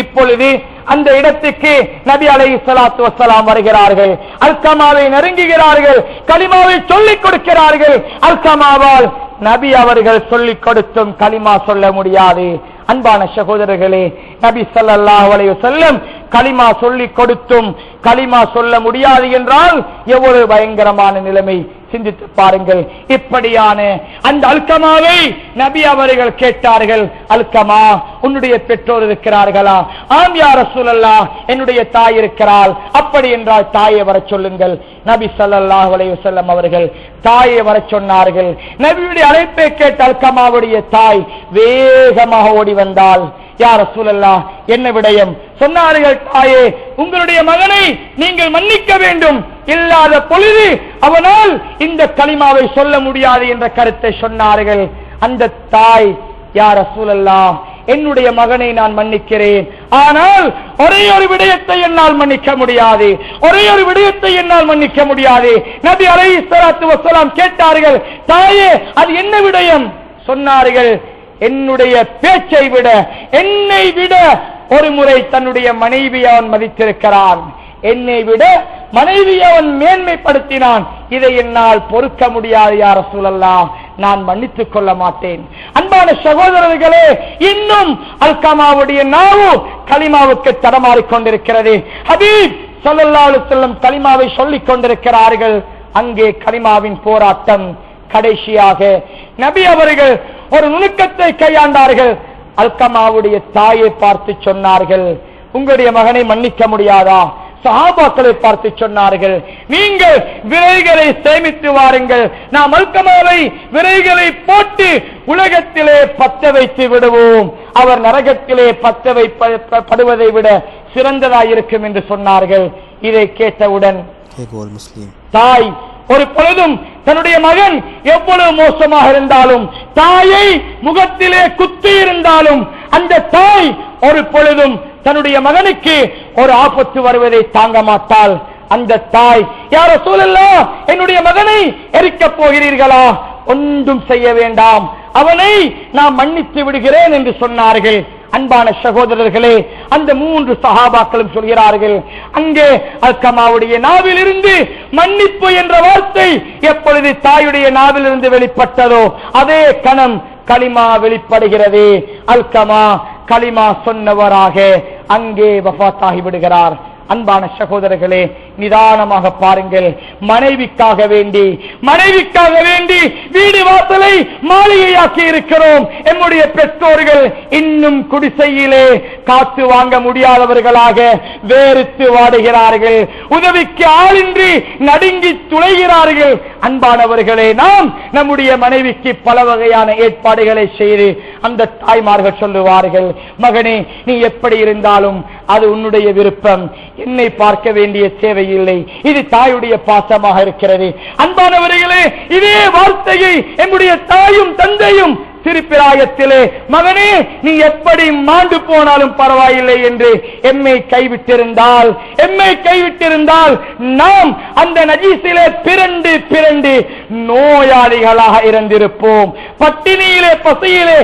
இப்பொழுது அந்த இடத்துக்கு நபி அலைஹிஸ்ஸலாத்து வஸ்ஸலாம் வருகிறார்கள். அல்கமாவை நெருங்குகிறார்கள். கலிமாவை சொல்லிக் கொடுக்கிறார்கள். அல்கமாவால் நபி அவர்கள் சொல்லிக் கொடுத்தும் கலிமா சொல்ல முடியாது. அன்பான சகோதரர்களே, நபி ஸல்லல்லாஹு அலைஹி வஸல்லம் கலிமா சொல்லிக் கொடுத்தும் கலிமா சொல்ல முடியாது என்றால் எவ்வளவு பயங்கரமான நிலைமை சிந்தித்து பாருங்கள். இப்படியான அந்த அல்கமாவை நபி அவர்கள் கேட்டார்கள். அல்கமா, உன்னுடைய பெற்றோர் இருக்கிறார்களா? ஆம் யா ரசூலல்லாஹ், என்னுடைய தாய் இருக்கிறாள். அப்படி என்றால் தாயை வர சொல்லுங்கள். நபி ஸல்லல்லாஹு அலைஹி வஸல்லம் அவர்கள் தாயை வர சொன்னார்கள். நபியுடைய அழைப்பை கேட்ட அல்கமாவுடைய தாய் வேகமாக ஓடி வந்தால், யா ரசூலல்லாஹ், என்ன விடயம்? சொன்னார்கள், தாயே, உங்களுடைய மகனை நீங்கள் மன்னிக்க வேண்டும். இல்லாத பொழுது அவனால் இந்த கலிமாவை சொல்ல முடியாது என்ற கருத்தை சொன்னார்கள். அந்த தாய், யா ரசூலல்லாஹ், என்னுடைய மகனை நான் மன்னிக்கிறேன். ஆனால் ஒரே ஒரு விடயத்தை என்னால் மன்னிக்க முடியாது, ஒரே ஒரு விடயத்தை என்னால் மன்னிக்க முடியாது. நபி அலைஹிஸ்ஸலாத்து வஸலாம் கேட்டார்கள், தாயே அது என்ன விடயம்? சொன்னார்கள், என்னுடைய பேச்சை விட, என்னை விட ஒரு முறை தன்னுடைய மனைவியை அவன் மதித்திருக்கிறான், என்னை விட மனைவியை அவன் மேன்மைப்படுத்தினான், இதை என்னால் பொறுக்க முடியாது யா ரசூலல்லாஹ், நான் மன்னித்துக் கொள்ள மாட்டேன். அன்பான சகோதரர்களே, இன்னும் அல்கமாவுடைய நாவு கலிமாவுக்கு தடமாறிக் கொண்டிருக்கிறது. ஹபீப் ஸல்லல்லாஹு அலைஹி வஸல்லம் கலிமாவை சொல்லிக் கொண்டிருக்கிறார்கள். அங்கே கலிமாவின் போராட்டம். கடைசியாக நபி அவர்கள் ஒரு நுணுக்கத்தை கையாண்டார்கள். அல்கமாவுடைய தாயை பார்த்து சொன்னார்கள், உங்களுடைய மகனை மன்னிக்க முடியாதா? சஹாபாக்களை பார்த்து சொன்னார்கள், நீங்கள் விரைகளை சேமித்து வாருங்கள், நாம் அல்கமாவை விரைகளை போட்டு உலகத்திலே பத்த வைத்து விடுவோம், அவர் நரகத்திலே பத்த வைப்படுவதை விட சிறந்ததாயிருக்கும் என்று சொன்னார்கள். இதை கேட்டவுடன் தாய் ஒரு பொழுதும் தன்னுடைய மகன் எவ்வளவு மோசமாக இருந்தாலும், தாயை முகத்திலே குத்தி இருந்தாலும், அந்த தாய் ஒரு பொழுதும் தன்னுடைய மகனுக்கு ஒரு ஆபத்து வருவதை தாங்க மாட்டாள். அந்த தாய், யா ரசூலல்லாஹ், என்னுடைய மகனை எரிக்கப் போகிறீர்களா? ஒன்றும் செய்ய வேண்டாம், அவனை நான் மன்னித்து விடுகிறேன் என்று சொன்னார்கள். அன்பான சகோதரர்களே, அந்த 3 சஹாபாக்களும் சொல்கிறார்கள், அங்கே அல்கமாவுடைய நாவில் இருந்து மன்னிப்பு என்ற வார்த்தை எப்பொழுது தாயுடைய நாவில் இருந்து வெளிப்பட்டதோ அதே கணம் கலிமா வெளிப்படுகிறது. அல்கமா கலிமா சொன்னவராக அங்கே வஃபாத்தாகி விடுகிறார். அன்பான சகோதரர்களே, நிதானமாக பாருங்கள். மனைவிக்காக வேண்டி வீடு வாசலை மாளிகையாக்கி இருக்கிறோம். நம்முடைய பெற்றோர்கள் இன்னும் குடிசையிலே காத்து வாங்க முடியாதவர்களாக வேறுத்து வாடுகிறார்கள், உதவிக்கு ஆளின்றி நடுங்கி துளைகிறார்கள். அன்பானவர்களே, நாம் நம்முடைய மனைவிக்கு பல வகையான ஏற்பாடுகளை செய்து அந்த தாய்மார்கள் சொல்லுவார்கள், மகனே நீ எப்படி இருந்தாலும் அது உன்னுடைய விருப்பம், என்னை பார்க்க வேண்டிய தேவையில்லை. இது தாயுடைய பாசமாக இருக்கிறது. அன்பானவர்களே, இதே வார்த்தையை என்னுடைய தாயும் தந்தையும் திருப்பிராயத்திலே, மகனே நீ எப்படி மாண்டு போனாலும் பரவாயில்லை என்று எம்மை கைவிட்டிருந்தால் நாம் அந்த நஜீஸிலே பிறண்டு நோயாளிகளாக இருந்திருப்போம். பட்டினியிலே பசியிலே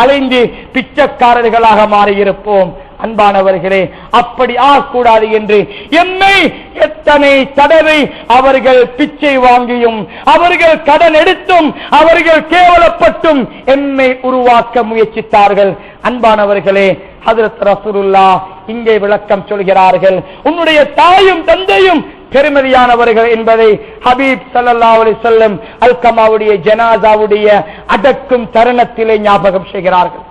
அலைந்து பிச்சைக்காரர்களாக மாறியிருப்போம். அன்பானவர்களே, அப்படி ஆகக்கூடாது என்று எம்மை எத்தனை தடவை அவர்கள் பிச்சை வாங்கியும், அவர்கள் கடன் எடுத்தும், அவர்கள் கேவலப்பட்டும் எம்மை உருவாக்க முயற்சித்தார்கள். அன்பானவர்களே, ஹஜ்ரத் ரசூலுல்லாஹ் இங்கே விளக்கம் சொல்கிறார்கள், உன்னுடைய தாயும் தந்தையும் பெருமதியானவர்கள் என்பதை ஹபீப் ஸல்லல்லாஹு அலைஹி வஸல்லம் அல்கமாவுடைய ஜனாசாவுடைய அடக்கும் தருணத்திலே ஞாபகம் செய்கிறார்கள்.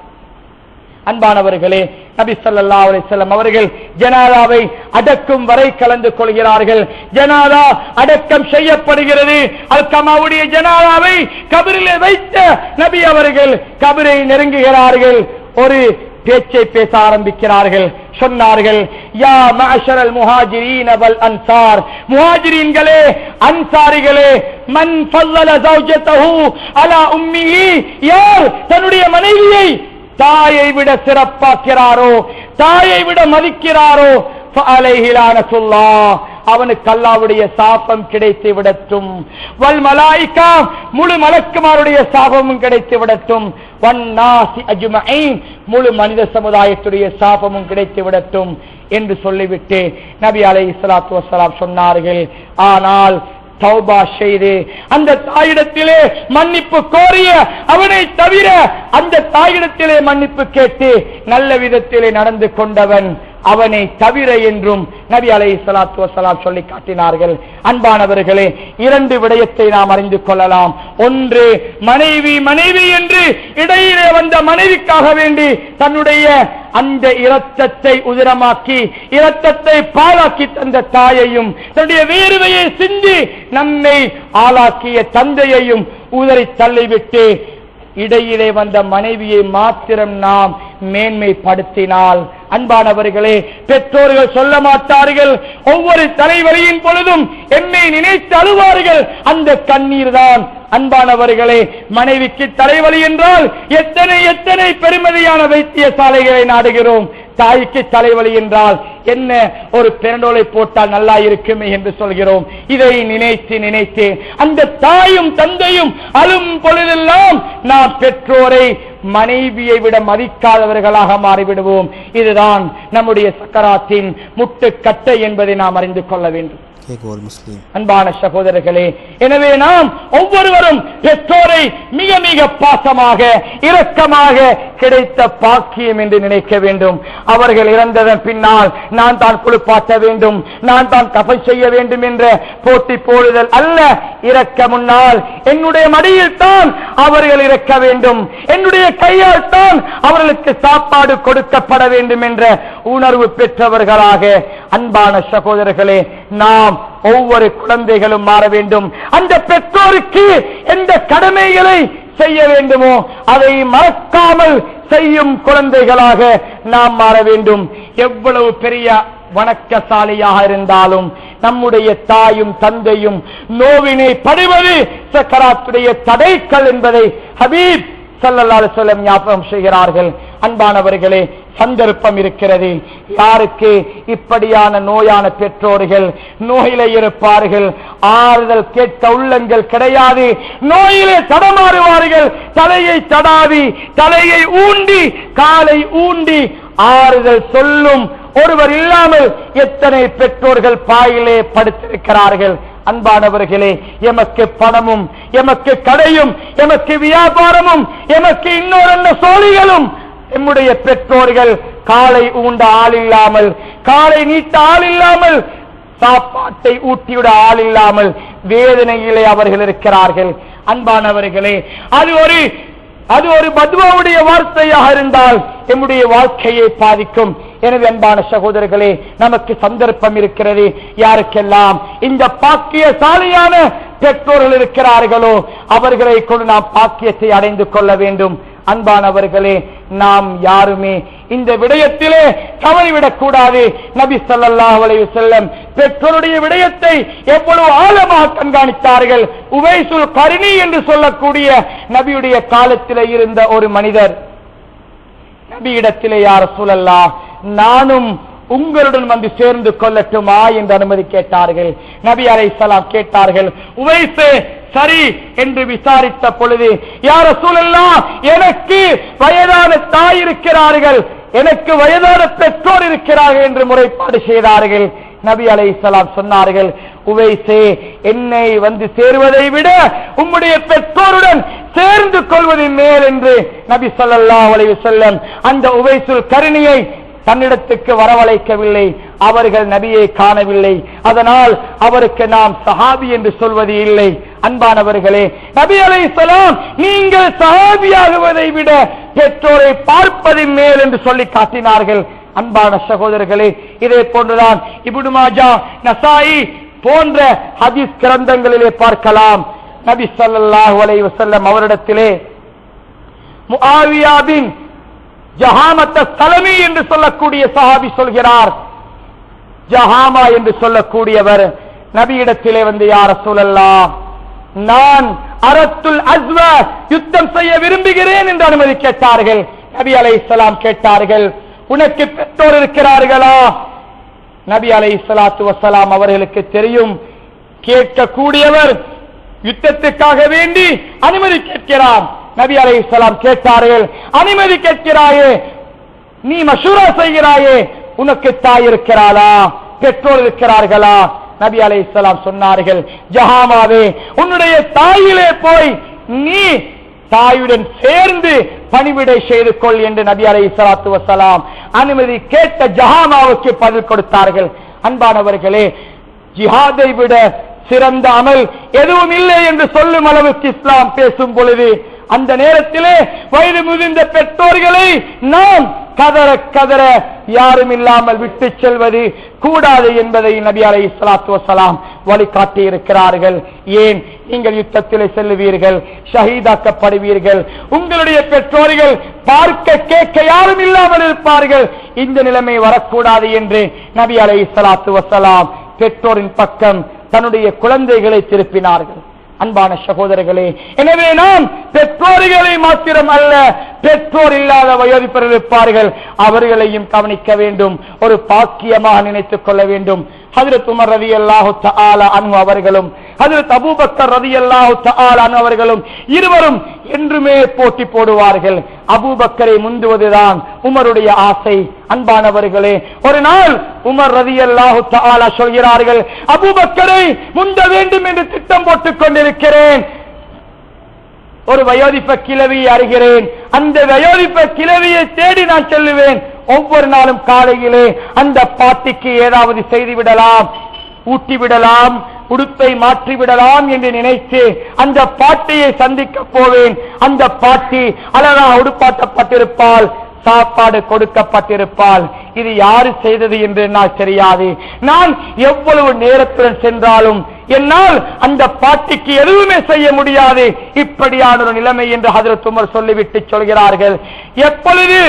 அன்பானவர்களே, நபி ஸல்லல்லாஹு அலைஹி வஸல்லம் அவர்கள் ஜனாதாவை அடக்கும் வரை கலந்து கொள்கிறார்கள். ஜனாதா அடக்கம் செய்யப்படுகிறது. அல்கமாவுடைய ஜனாதாவை கபரிலே வைத்த நபி அவர்கள் கபரை நெருங்குகிறார்கள். ஒரு பேச்சை பேச ஆரம்பிக்கிறார்கள். சொன்னார்கள், யா மஅஷரல் முஹாஜிரீன வல் அன்சார், முஹாஜிரீன்களே அன்சாரிகளே, மன் ஃபல்லல ஜௌஜதஹு அலா உம்மிஹி, யார் தன்னுடைய மனைவியை தாயை விட சிறப்பாக்கிறாரோ, தாயை விட மதிக்கிறாரோ, ஃபஅலைஹி லானத்துல்லாஹ், அவனுக்கு அல்லாஹ்வுடைய சாபம் கிடைத்து விடட்டும். வல் மலாயிகா, முழு மலக்குமாருடைய சாபமும் கிடைத்து விடட்டும். வன்னாசி அஜ்மஈன், முழு மனித சமுதாயத்துடைய சாபமும் கிடைத்து விடட்டும் என்று சொல்லிவிட்டு நபி அலைஹிஸ்ஸலாத்து வஸ்ஸலாம் சொன்னார்கள், ஆனால் தௌபா செய்து அந்த தாயிடத்திலே மன்னிப்பு கோரிய அவனை தவிர அந்த தாயிடத்திலே மன்னிப்பு கேட்டு நல்ல விதத்திலே நடந்து கொண்டவன் அவனை தவிர என்றும் நபி அலைஹிஸ்ஸலாத்து வஸ்ஸலாம் சொல்லி காட்டினார்கள். அன்பானவர்களே, 2 விடயத்தை நாம் அறிந்து கொள்ளலாம். ஒன்று, மனைவி என்று இடையிலே வந்த மனைவிக்காக வேண்டி தன்னுடைய அந்த இரத்தத்தை உதிரமாக்கி, இரத்தத்தை பாலாக்கி தந்த தாயையும், தன்னுடைய வேர்வையை சிந்தி நம்மை ஆளாக்கிய தந்தையையும் உதறி தள்ளிவிட்டு இடையிலே வந்த மனைவியை மாத்திரம் நாம் மேன்மைப்படுத்தினால், அன்பானவர்களே, பெற்றோர்கள் சொல்ல மாட்டார்கள், ஒவ்வொரு தலைவலியின் பொழுதும் என்னை நினைத்து அழுவார்கள். அந்த கண்ணீர் தான் அன்பானவர்களே, மனைவிக்கு தலைவலி என்றால் எத்தனை எத்தனை பெருமதியான வைத்தியசாலைகளை நாடுகிறோம். தாய்க்கு தலைவலி என்றால் என்ன, ஒரு பெரண்டோலை போட்டால் நல்லா இருக்குமே என்று சொல்கிறோம். இதை நினைத்து நினைத்து அந்த தாயும் தந்தையும் அழும் பொழுதெல்லாம் நாம் பெற்றோரை மனைவியை விட மதிக்காதவர்களாக மாறிவிடுவோம். இதுதான் நம்முடைய சக்கராத்தின் முட்டுக்கட்டை என்பதை நாம் அறிந்து கொள்ள வேண்டும். அன்பான சகோதரர்களே, எனவே நாம் ஒவ்வொருவரும் பெற்றோரை மிக மிக பாசமாக இரக்கமாக கிடைத்த பாக்கியம் என்று நினைக்க வேண்டும். அவர்கள் இறந்ததன் பின்னால் நான் தான் குளிப்பாட்ட வேண்டும், நான் தான் கஃன் செய்ய வேண்டும் என்ற போட்டி போடுதல் அல்ல. இறக்க முன்னால் என்னுடைய மடியில் தான் அவர்கள் இறக்க வேண்டும், என்னுடைய கையால் தான் அவர்களுக்கு சாப்பாடு கொடுக்கப்பட வேண்டும் என்ற உணர்வு பெற்றவர்களாக அன்பான சகோதரர்களே நாம் ஒவ்வொரு குழந்தைகளும் மாற வேண்டும். அந்த பெற்றோருக்கு எந்த கடமைகளை செய்ய வேண்டுமோ அதை மறக்காமல் செய்யும் குழந்தைகளாக நாம் மாற வேண்டும். எவ்வளவு பெரிய வணக்கசாலியாக இருந்தாலும் நம்முடைய தாயும் தந்தையும் நோவினை படுவது சக்கராத்துடைய தடைகள் என்பதை ஹபீப் ஸல்லல்லாஹு அலைஹி வஸல்லம் ஞாபகம் செய்கிறார்கள். அன்பானவர்களே, சந்தர்ப்பம் இருக்கிறது. யாருக்கு இப்படியான நோயான பெற்றோர்கள் நோயிலே இருப்பார்கள், ஆறுதல் கேட்க உள்ளங்கள் கிடையாது, நோயிலே தடமாறுவார்கள், தலையை தடாவி தலையை ஊண்டி காலை ஊண்டி ஆறுதல் சொல்லும் ஒருவர் இல்லாமல் எத்தனை பெற்றோர்கள் பாயிலே படுத்திருக்கிறார்கள். அன்பானவர்களே, எமக்கு பணமும் எமக்கு கடையும் எமக்கு வியாபாரமும் எமக்கு இன்னொரு சோழிகளும் நம்முடைய பெற்றோர்கள் காலை ஊண்ட ஆள் இல்லாமல், காலை நீட்ட ஆள் இல்லாமல், சாப்பாட்டை ஊட்டிவிட ஆள் இல்லாமல் வேதனையிலே அவர்கள் இருக்கிறார்கள். அன்பானவர்களே, அது ஒரு பத்வாவுடைய வார்த்தையாக இருந்தால் நம்முடைய வாழ்க்கையை பாதிக்கும். எனவே அன்பான சகோதரர்களே, நமக்கு சந்தர்ப்பம் இருக்கிறது. யாருக்கெல்லாம் இந்த பாக்கியசாலியான பெற்றோர்கள் இருக்கிறார்களோ அவர்களை கொண்டு நாம் பாக்கியத்தை அடைந்து கொள்ள வேண்டும். அன்பானவர்களே, நாம் யாருமே இந்த விடயத்திலே தவறிவிடக் கூடாது. நபி ஸல்லல்லாஹு அலைஹி வஸல்லம் பெற்றோருடைய விடயத்தை எவ்வளவு ஆழமாக கண்காணித்தார்கள். உவைசுல் கர்னி என்று சொல்லக்கூடிய நபியுடைய காலத்திலே இருந்த ஒரு மனிதர் நபியிடத்திலே, யா ரசூலல்லாஹ், நானும் உங்களுடன் வந்து சேர்ந்து கொள்ளட்டுமா என்று அனுமதி கேட்டார்கள். நபி அலைஹிஸ்ஸலாம் கேட்டார்கள், உவைஸே சரி என்று விசாரித்த பொழுது, யா ரசூலல்லாஹ், எனக்கு வயதான தாய் இருக்கிறார்கள், எனக்கு வயதான பெற்றோர் இருக்கிறார்கள் என்று முறைப்பாடு செய்தார்கள். நபி அலைஹிஸ்ஸலாம் சொன்னார்கள், உவைஸே, என்னை வந்து சேருவதை விட உம்முடைய பெற்றோருடன் சேர்ந்து கொள்வதின் மேல் என்று நபி ஸல்லல்லாஹு அலைஹி வஸல்லம் அந்த உவைசுல் கர்னியை தன்னிடத்துக்கு வரவழைக்கவில்லை. அவர்கள் நபியை காணவில்லை, அதனால் அவருக்கு நாம் சஹாபி என்று சொல்வது இல்லை. அன்பானவர்களே, நபி அலைஹிஸ்ஸலாம் நீங்கள் சஹாபியாகுவதை விட பெற்றோரை பார்ப்பதின் மேல் என்று சொல்லி காட்டினார்கள். அன்பான சகோதரர்களே, இதே போன்றுதான் இப்னு மாஜா, நசாயி போன்ற ஹதீஸ் கிரந்தங்களிலே பார்க்கலாம். நபி ஸல்லல்லாஹு அலைஹி வஸல்லம் அவரிடத்திலே முஆவியா பின் ஜஹாமத் ஸலமி என்று சொல்லக்கூடிய சஹாபி சொல்கிறார், ஜஹாமா என்று சொல்லக்கூடியவர் நபியிடத்திலே வந்து, யா ரசூலல்லாஹ், நான் அரத்துல் அஸ்வ யுத்தம் செய்ய விரும்புகிறேன் என்று அனுமதி கேட்டார்கள். நபி அலைஹிஸ்ஸலாம் கேட்டார்கள், உனக்கு பெற்றோர் இருக்கிறார்களா? நபி அலைஹிஸ்ஸலாத்து வஸ்ஸலாம் அவர்களுக்கு தெரியும், கேட்கக்கூடியவர் யுத்தத்துக்காக வேண்டி அனுமதி கேட்கிறார். நபி அலைஹிஸ்ஸலாம் கேட்டார்கள், அனுமதி கேட்கிறாயே, நீ மஷூரா செய்கிறாயே, உனக்கு தாய் இருக்கிறாளா, பெற்றோர் இருக்கிறார்களா? நபி அலைஹிஸ்ஸலாம் சொன்னார்கள், ஜஹாமாவே, உன்னுடைய தாயிலே போய் நீ தாயுடன் சேர்ந்து பணிவிடை செய்து கொள் என்று நபி அலைஹிஸ்ஸலாத்து வஸ்ஸலாம் அனுமதி கேட்ட ஜஹாமாவுக்கு பதில் கொடுத்தார்கள். அன்பானவர்களே, ஜிஹாதை விட சிறந்த அமல் எதுவும் இல்லை என்று சொல்லும் அளவுக்கு இஸ்லாம் பேசும் பொழுது அந்த நேரத்திலே வயது முதிர்ந்த பெற்றோர்களை நாம் கதற கதற யாரும் இல்லாமல் விட்டு செல்வது கூடாது என்பதை நபி அலைஹிஸ்ஸலாத்து வஸ்ஸலாம் வழிகாட்டி இருக்கிறார்கள். ஏன் நீங்கள் யுத்தத்திலே செல்லுவீர்கள், ஷஹீதாக்கப்படுவீர்கள், உங்களுடைய பெற்றோர்கள் பார்க்க கேட்க யாரும் இல்லாமல் இருப்பார்கள், இந்த நிலைமை வரக்கூடாது என்று நபி அலைஹிஸ்ஸலாத்து வஸ்ஸலாம் பெற்றோரின் பக்கம் தன்னுடைய குழந்தைகளை திருப்பினார்கள். அன்பான சகோதரர்களே, எனவே நாம் பெற்றோர்களை மாத்திரம் அல்ல, பெற்றோர் இல்லாத வயோதிபர்கள் இருப்பார்கள், அவர்களையும் கவனிக்க வேண்டும், ஒரு பாக்கியமாக நினைத்துக் கொள்ள வேண்டும். ஹஜ்ரத் உமர் ரலியல்லாஹு தஆலா அன்ஹு அவர்களும் ஹஜ்ரத் அபூபக்கர் ரலியல்லாஹு தஆலா அன்ஹு அவர்களும் இருவரும் என்றுமே போட்டி போடுவார்கள். அபூபக்கரை முந்துவதுதான் உமருடைய ஆசை. அன்பானவர்களே, ஒரு நாள் உமர் ரலியல்லாஹு தஆலா சொல்கிறார்கள், அபூபக்கரை முந்த வேண்டும் என்று திட்டம் போட்டுக் கொண்டிருக்கிறேன். ஒரு வயோதிப கிழவியை அறிகிறேன், அந்த வயோதிப கிழவியை தேடி நான் செல்லுவேன். ஒவ்வொரு நாளும் காலையிலே அந்த பாட்டிக்கு ஏதாவது செய்துவிடலாம், ஊட்டிவிடலாம், உடுப்பை மாற்றிவிடலாம் என்று நினைத்து அந்த பாட்டியை சந்திக்க போவேன். அந்த பாட்டி அழகாக உடுப்பாட்டப்பட்டிருப்பாள், சாப்பாடு கொடுக்கப்பட்டிருப்பாள். இது யாரு செய்தது என்று என்னால் தெரியாது. நான் எவ்வளவு நேரத்துடன் சென்றாலும் என்னால் அந்த பாட்டிக்கு எதுவுமே செய்ய முடியாது. இப்படியான ஒரு நிலைமை என்று ஹஜ்ரத் உமர் சொல்லிவிட்டு சொல்கிறார்கள், எப்பொழுது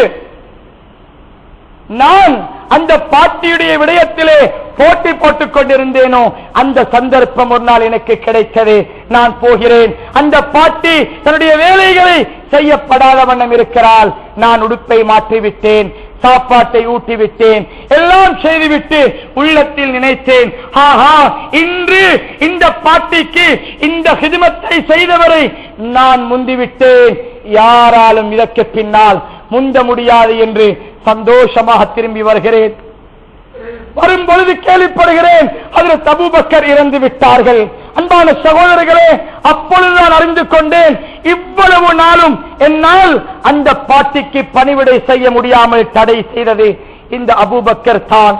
நான் அந்த பாட்டியுடைய விடயத்திலே போட்டி போட்டுக் கொண்டிருந்தேனோ அந்த சந்தர்ப்பம் ஒரு நாள் எனக்கு கிடைத்தது. நான் போகிறேன், அந்த பாட்டி தன்னுடைய வேலைகளை செய்யப்படாத வண்ணம் இருக்கிறாள். நான் உடுப்பை மாற்றிவிட்டேன், சாப்பாட்டை ஊட்டிவிட்டேன், எல்லாம் செய்துவிட்டு உள்ளத்தில் நினைத்தேன், ஆஹா, இன்று இந்த பாட்டிக்கு இந்த ஹிதமத்தை செய்தவரை நான் முந்திவிட்டேன், யாராலும் இதற்கு பின்னால் முந்த முடியாது என்று சந்தோஷமாக திரும்பி வருகிறேன். வரும் பொழுது கேள்விப்படுகிறேன், ஹஜ்ரத் அபூபக்கர் இறந்து விட்டார்கள். அன்பான சகோதரர்களே, அப்பொழுதுதான் அறிந்து கொண்டேன், இவ்வளவு நாளும் என்னால் அந்த பாட்டிக்கு பணிவிடை செய்ய முடியாமல் தடை செய்தது இந்த அபூபக்கர் தான்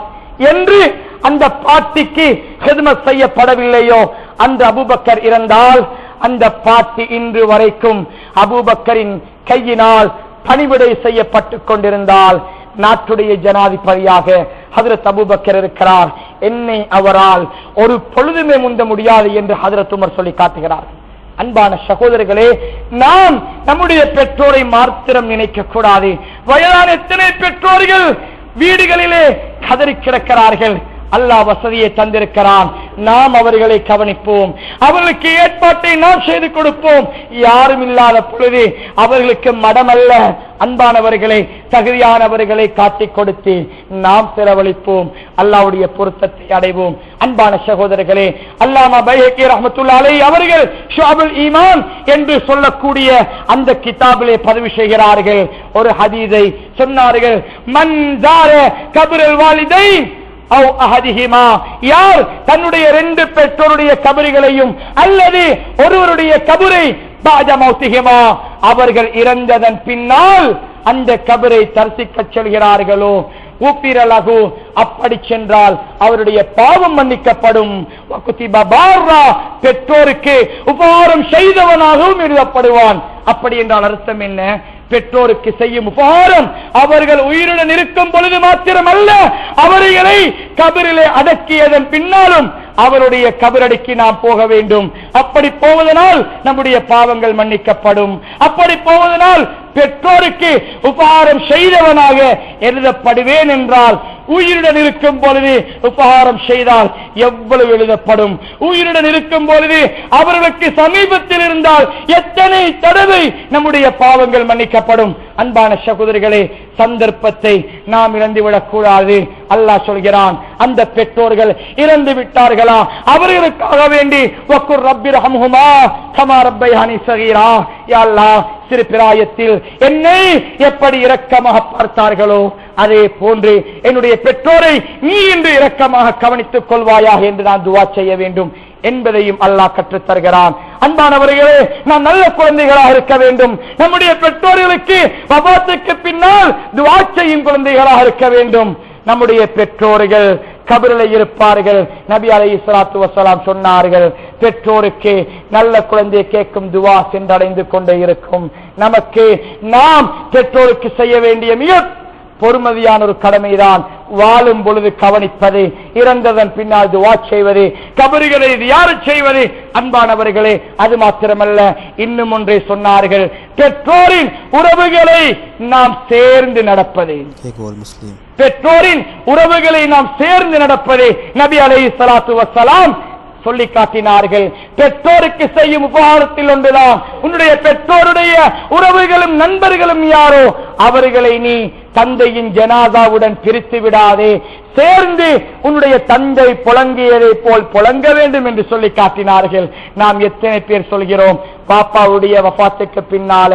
என்று. அந்த பாட்டிக்கு ஹிதமத் செய்யப்படவில்லையோ அந்த அபூபக்கர் இறந்தால் அந்த பாட்டி இன்று வரைக்கும் அபூபக்கரின் கையினால் பணிவிடை செய்யப்பட்டுக் கொண்டிருந்தால் நாட்டுடைய ஜனாதிபதியாக ஹஜ்ரத் அபூபக்கர் இருக்கிறார், என்னை அவரால் ஒரு பொழுதுமே முந்த முடியாது என்று ஹஜ்ரத் உமர் சொல்லி காட்டுகிறார். அன்பான சகோதரர்களே, நாம் நம்முடைய பெற்றோரை மாத்திரம் நினைக்க கூடாது. வயதான எத்தனை பெற்றோர்கள் வீடுகளிலே கதறி கிடக்கிறார்கள். அல்லாஹ் வசதியை தந்திருக்கிறான், நாம் அவர்களை கவனிப்போம், அவர்களுக்கு ஏற்பாட்டை நாம் செய்து கொடுப்போம். யாரும் இல்லாத பொழுது அவர்களுக்கு மடமல்ல, அன்பானவர்களை தகுதியானவர்களை காட்டிக் கொடுத்து நாம் செலவழிப்போம், அல்லாஹ்வுடைய பொருத்தத்தை அடைவோம். அன்பான சகோதரர்களே, அல்லாமா பைஹகி ரஹ்மத்துல்லாஹி அலைஹி அவர்கள் ஷுஅபுல் ஈமான் என்று சொல்லக்கூடிய அந்த கிதாபிலே பதிவு செய்கிறார்கள். ஒரு ஹதீஸை சொன்னார்கள், மன் ஜார கப்ரல் வாலிதைன் அவ் அஹதிஹிமா, யார் தன்னுடைய ரெண்டு பெற்றோருடைய கபறுகளையும் அல்லது ஒருவருடைய கபரை பாத மௌத்திஹிமா, அவர்கள் இறந்ததன் பின்னால் அந்த கபரை தரிசிக்க செல்கிறார்களோ ஊப்பிரலகு, அப்படி சென்றால் அவருடைய பாவம் மன்னிக்கப்படும். பெற்றோருக்கு உபகாரம் செய்தவனாகவும் எழுதப்படுவான். அப்படி என்றால் அர்த்தம் என்ன? பெற்றோருக்கு செய்யும் உபகாரம் அவர்கள் உயிருடன் இருக்கும் பொழுது மாத்திரமல்ல, அவர்களை கபரிலே அடக்கியதன் பின்னாலும் அவருடைய கபரடிக்கு நாம் போக வேண்டும். அப்படி போவதனால் நம்முடைய பாவங்கள் மன்னிக்கப்படும். அப்படி போவதனால் பெற்றோருக்கு உபகாரம் செய்தவனாக எழுதப்படுவேன் என்றால், உயிருடன் இருக்கும் பொழுது உபகாரம் செய்தால் எவ்வளவு எழுதப்படும்? உயிருடன் இருக்கும் பொழுது அவர்களுக்கு சமீபத்தில் இருந்தால் எத்தனை தடவை நம்முடைய பாவங்கள் மன்னிக்கப்படும்? அன்பான சகோதரிகளே, சந்தர்ப்பத்தை நாம் இழந்துவிடக் கூடாது. அல்லாஹ் சொல்கிறான், அந்த பெற்றோர்கள் இறந்து விட்டார்களா, அவர்களுக்காக வேண்டி வக்குர் ரப்பி ரஹம்ஹுமா கமா ரப்பயானி ஸகீரா, யா அல்லாஹ், சிறு பிராயத்தில் என்னை எப்படி இரக்கமாக பார்த்தார்களோ அதே போன்று என்னுடைய பெற்றோரை நீ இன்று இரக்கமாக கவனித்துக் கொள்வாயாக என்று நான் துஆ செய்ய வேண்டும் என்பதையும் அல்லாஹ் கற்றுத் தருகிறான். அன்பானவர்களே, நாம் நல்ல குழந்தைகளாக இருக்க வேண்டும். நம்முடைய பெற்றோர்களுக்கு வஃபாத்துக்கு பின்னால் துஆ செய்யும் குழந்தைகளாக இருக்க வேண்டும். நம்முடைய பெற்றோர்கள் கபரிலே இருப்பார்கள். நபி அலைஹிஸ்ஸலாத்து வஸலாம் சொன்னார்கள், பெற்றோருக்கு நல்ல குழந்தை கேட்கும் துஆ சென்றடைந்து கொண்டே இருக்கும். நமக்கு நாம் பெற்றோருக்கு செய்ய வேண்டிய மிக பொறுமதியான ஒரு கடமைதான் வாழும் பொழுது கவனிப்பது, இறந்ததன் பின்னால் துஆ செய்வது, கபறுகளை தியாரத் செய்வது. அன்பானவர்களே, அது மாத்திரமல்ல, இன்னும் ஒன்றை சொன்னார்கள், பெற்றோரின் உறவுகளை நாம் சேர்ந்து நடப்பது. பெற்றோரின் உறவுகளை நாம் சேர்ந்து நடப்பது. நபி அலைஹிஸ்ஸலாத்து வஸ்ஸலாம் சொல்லி காட்டினார்கள். பெற்றோருக்கு செய்யும் உபகாரத்தில் ஒன்றுதான் உன்னுடைய பெற்றோருடைய உறவுகளும் நண்பர்களும் யாரோ அவர்களை நீ தந்தையின் ஜனாதாவுடன் பிரித்து விடாதே, சேர்ந்து உன்னுடைய தந்தை புலங்கியதை போல் புலங்க வேண்டும் என்று சொல்லி காட்டினார்கள். நாம் எத்தனை பேர் சொல்கிறோம், பாப்பாவுடைய வஃபாத்துக்கு பின்னால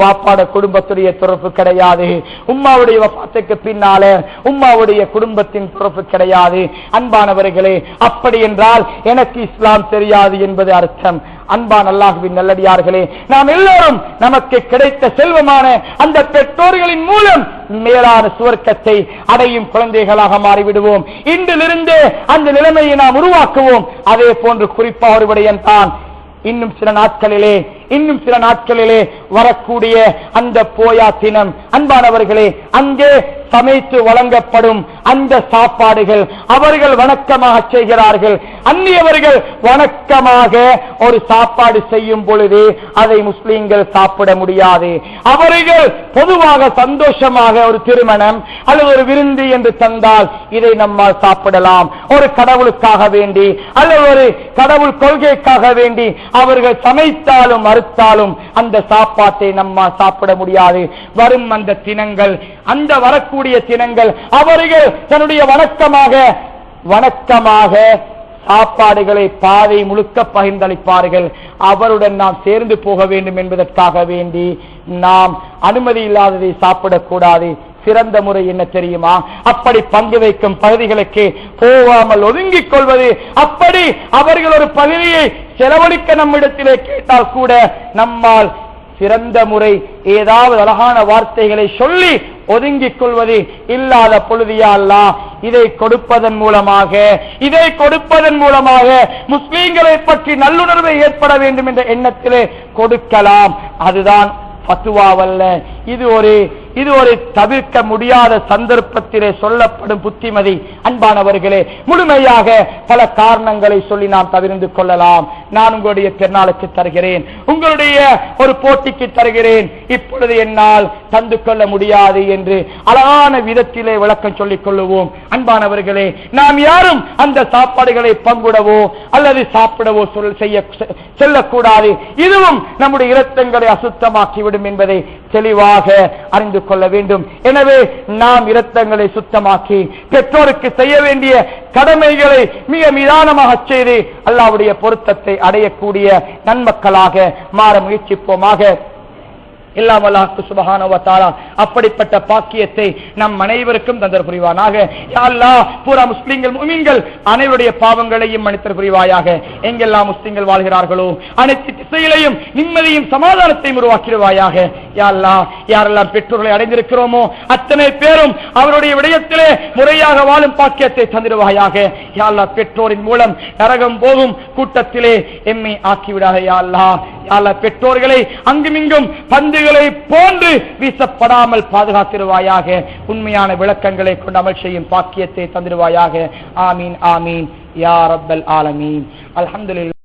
வாப்பாட குடும்பத்துடைய தொடர்பு கிடையாது, உம்மாவுடைய வஃபாத்துக்கு பின்னால உம்மாவுடைய குடும்பத்தின் தொடர்பு கிடையாது. அன்பானவர்களே, அப்படி என்றால் எனக்கு இஸ்லாம் தெரியாது என்பது அர்த்தம். அன்பான் அல்லாஹ்வின் நல்லடியார்களே, நாம் எல்லோரும் நமக்கு கிடைத்த செல்வமான அந்த பெற்றோர்களின் மூலம் மேலான சுவர்க்கத்தை அடையும் குழந்தைகளாக மாறிவிடுவோம். இன்றிலிருந்து அந்த நிலைமையை நாம் உருவாக்குவோம். அதே போன்று குறிப்பாக ஒரு விடயம் தான், இன்னும் சில நாட்களிலே வரக்கூடிய அந்த போயா தினம், அன்பானவர்களே, அங்கே சமைத்து வழங்கப்படும் அந்த சாப்பாடுகள் அவர்கள் வணக்கமாக செய்கிறார்கள். அந்நியவர்கள் வணக்கமாக ஒரு சாப்பாடு செய்யும் பொழுது அதை முஸ்லிம்கள் சாப்பிட முடியாது. அவர்கள் பொதுவாக சந்தோஷமாக ஒரு திருமணம் அல்லது ஒரு விருந்து என்று தந்தால் இதை நம்மால் சாப்பிடலாம். ஒரு கடவுளுக்காக வேண்டி அல்லது ஒரு கடவுள் கொள்கைக்காக வேண்டி அவர்கள் சமைத்தாலும் மறுத்தாலும் அந்த சாப்பாட்டை நம்மால் சாப்பிட முடியாது. வரும் அந்த தினங்கள், அந்த வரக்கூடிய தினங்கள் அவர்கள் தன்னுடைய வணக்கமாக சாப்பாடுகளை பாதை முழுக்க பகிர்ந்தளிப்பார்கள். அவருடன் நாம் சேர்ந்து போக வேண்டும் என்பதற்காக வேண்டி நாம் அனுமதி இல்லாததை சாப்பிடக்கூடாது. சிறந்த முறை என்ன தெரியுமா? அப்படி பங்கு வைக்கும் பகுதிகளுக்கு போகாமல் ஒதுங்கிக் கொள்வது. அப்படி அவர்கள் ஒரு பகுதியை செலவழிக்க நம்மிடத்திலே கேட்டால் கூட நம்மால் சிறந்த முறை ஏதாவது அழகான வார்த்தைகளை சொல்லி ஒதுங்கிக் கொள்வது. இல்லாத பொழுதியா அல்லாஹ் இதை கொடுப்பதன் மூலமாக முஸ்லீம்களை பற்றி நல்லுணர்வை ஏற்பட வேண்டும் என்ற எண்ணத்திலே கொடுக்கலாம். அதுதான் ஃபத்வாவல்ல. இது ஒரு தவிர்க்க முடியாத சந்தர்ப்பத்திலே சொல்லப்படும் புத்திமதி. அன்பானவர்களே, முழுமையாக பல காரணங்களை சொல்லி நாம் தவிர்த்து கொள்ளலாம். நான் உங்களுடைய பெருநாளுக்கு தருகிறேன், உங்களுடைய ஒரு போட்டிக்கு தருகிறேன், இப்பொழுது என்னால் தந்து கொள்ள முடியாது என்று அழகான விதத்திலே விளக்கம் சொல்லிக் கொள்ளுவோம். அன்பானவர்களே, நாம் யாரும் அந்த சாப்பாடுகளை பங்குடவோ அல்லது சாப்பிடவோ செல்லக்கூடாது. இதுவும் நம்முடைய இரத்தங்களை அசுத்தமாக்கிவிடும் என்பதை தெளிவாக அறிந்து கொள்ள வேண்டும். எனவே நாம் இரத்தங்களை சுத்தமாக்கி பெற்றோருக்கு செய்ய வேண்டிய கடமைகளை மிக நிதானமாக செய்து அல்லாஹ்வுடைய பொருத்தத்தை அடையக்கூடிய நன்மக்களாக மாற முயற்சிப்போமாக. எல்லாம் அல்லாஹ் சுப்ஹானஹு வ தஆலா அப்படிப்பட்ட பாக்கியத்தை நம் அனைவருக்கும் தந்தர் புரிவானாக. யா அல்லாஹ், பூரா முஸ்லிம்கள் முஃமின்கள் அனைவருடைய பாவங்களையும் மன்னித்தர் புரிவாயாக. எங்கெல்லாம் முஸ்லிம்கள் வாழ்கிறார்களோ அனைத்து திசையிலையும் நிம்மதியும் சமாதானத்தையும் உருவாக்கிடுவாயாக. யா அல்லாஹ், யாரெல்லாம் பெற்றோர்களை அடைந்திருக்கிறோமோ அத்தனை பேரும் அவருடைய விடயத்திலே முறையாக வாழும் பாக்கியத்தை தந்திடுவாயாக. யா அல்லாஹ், பெற்றோரின் மூலம் நரகம் போகும் கூட்டத்திலே எம்மை ஆக்கிவிடாக. யா அல்லாஹ், பெற்றோர்களை அங்குமிங்கும் பந்துகளை போன்று வீசப்படாமல் பாதுகாத்திருவாயாக. உண்மையான விளக்கங்களை கொண்டு அமல் செய்யும் பாக்கியத்தை தந்திடுவாயாக. ஆமீன் ஆமீன் யா ரப்பல் ஆலமீன். அல்ஹம்துலில்லாஹ்.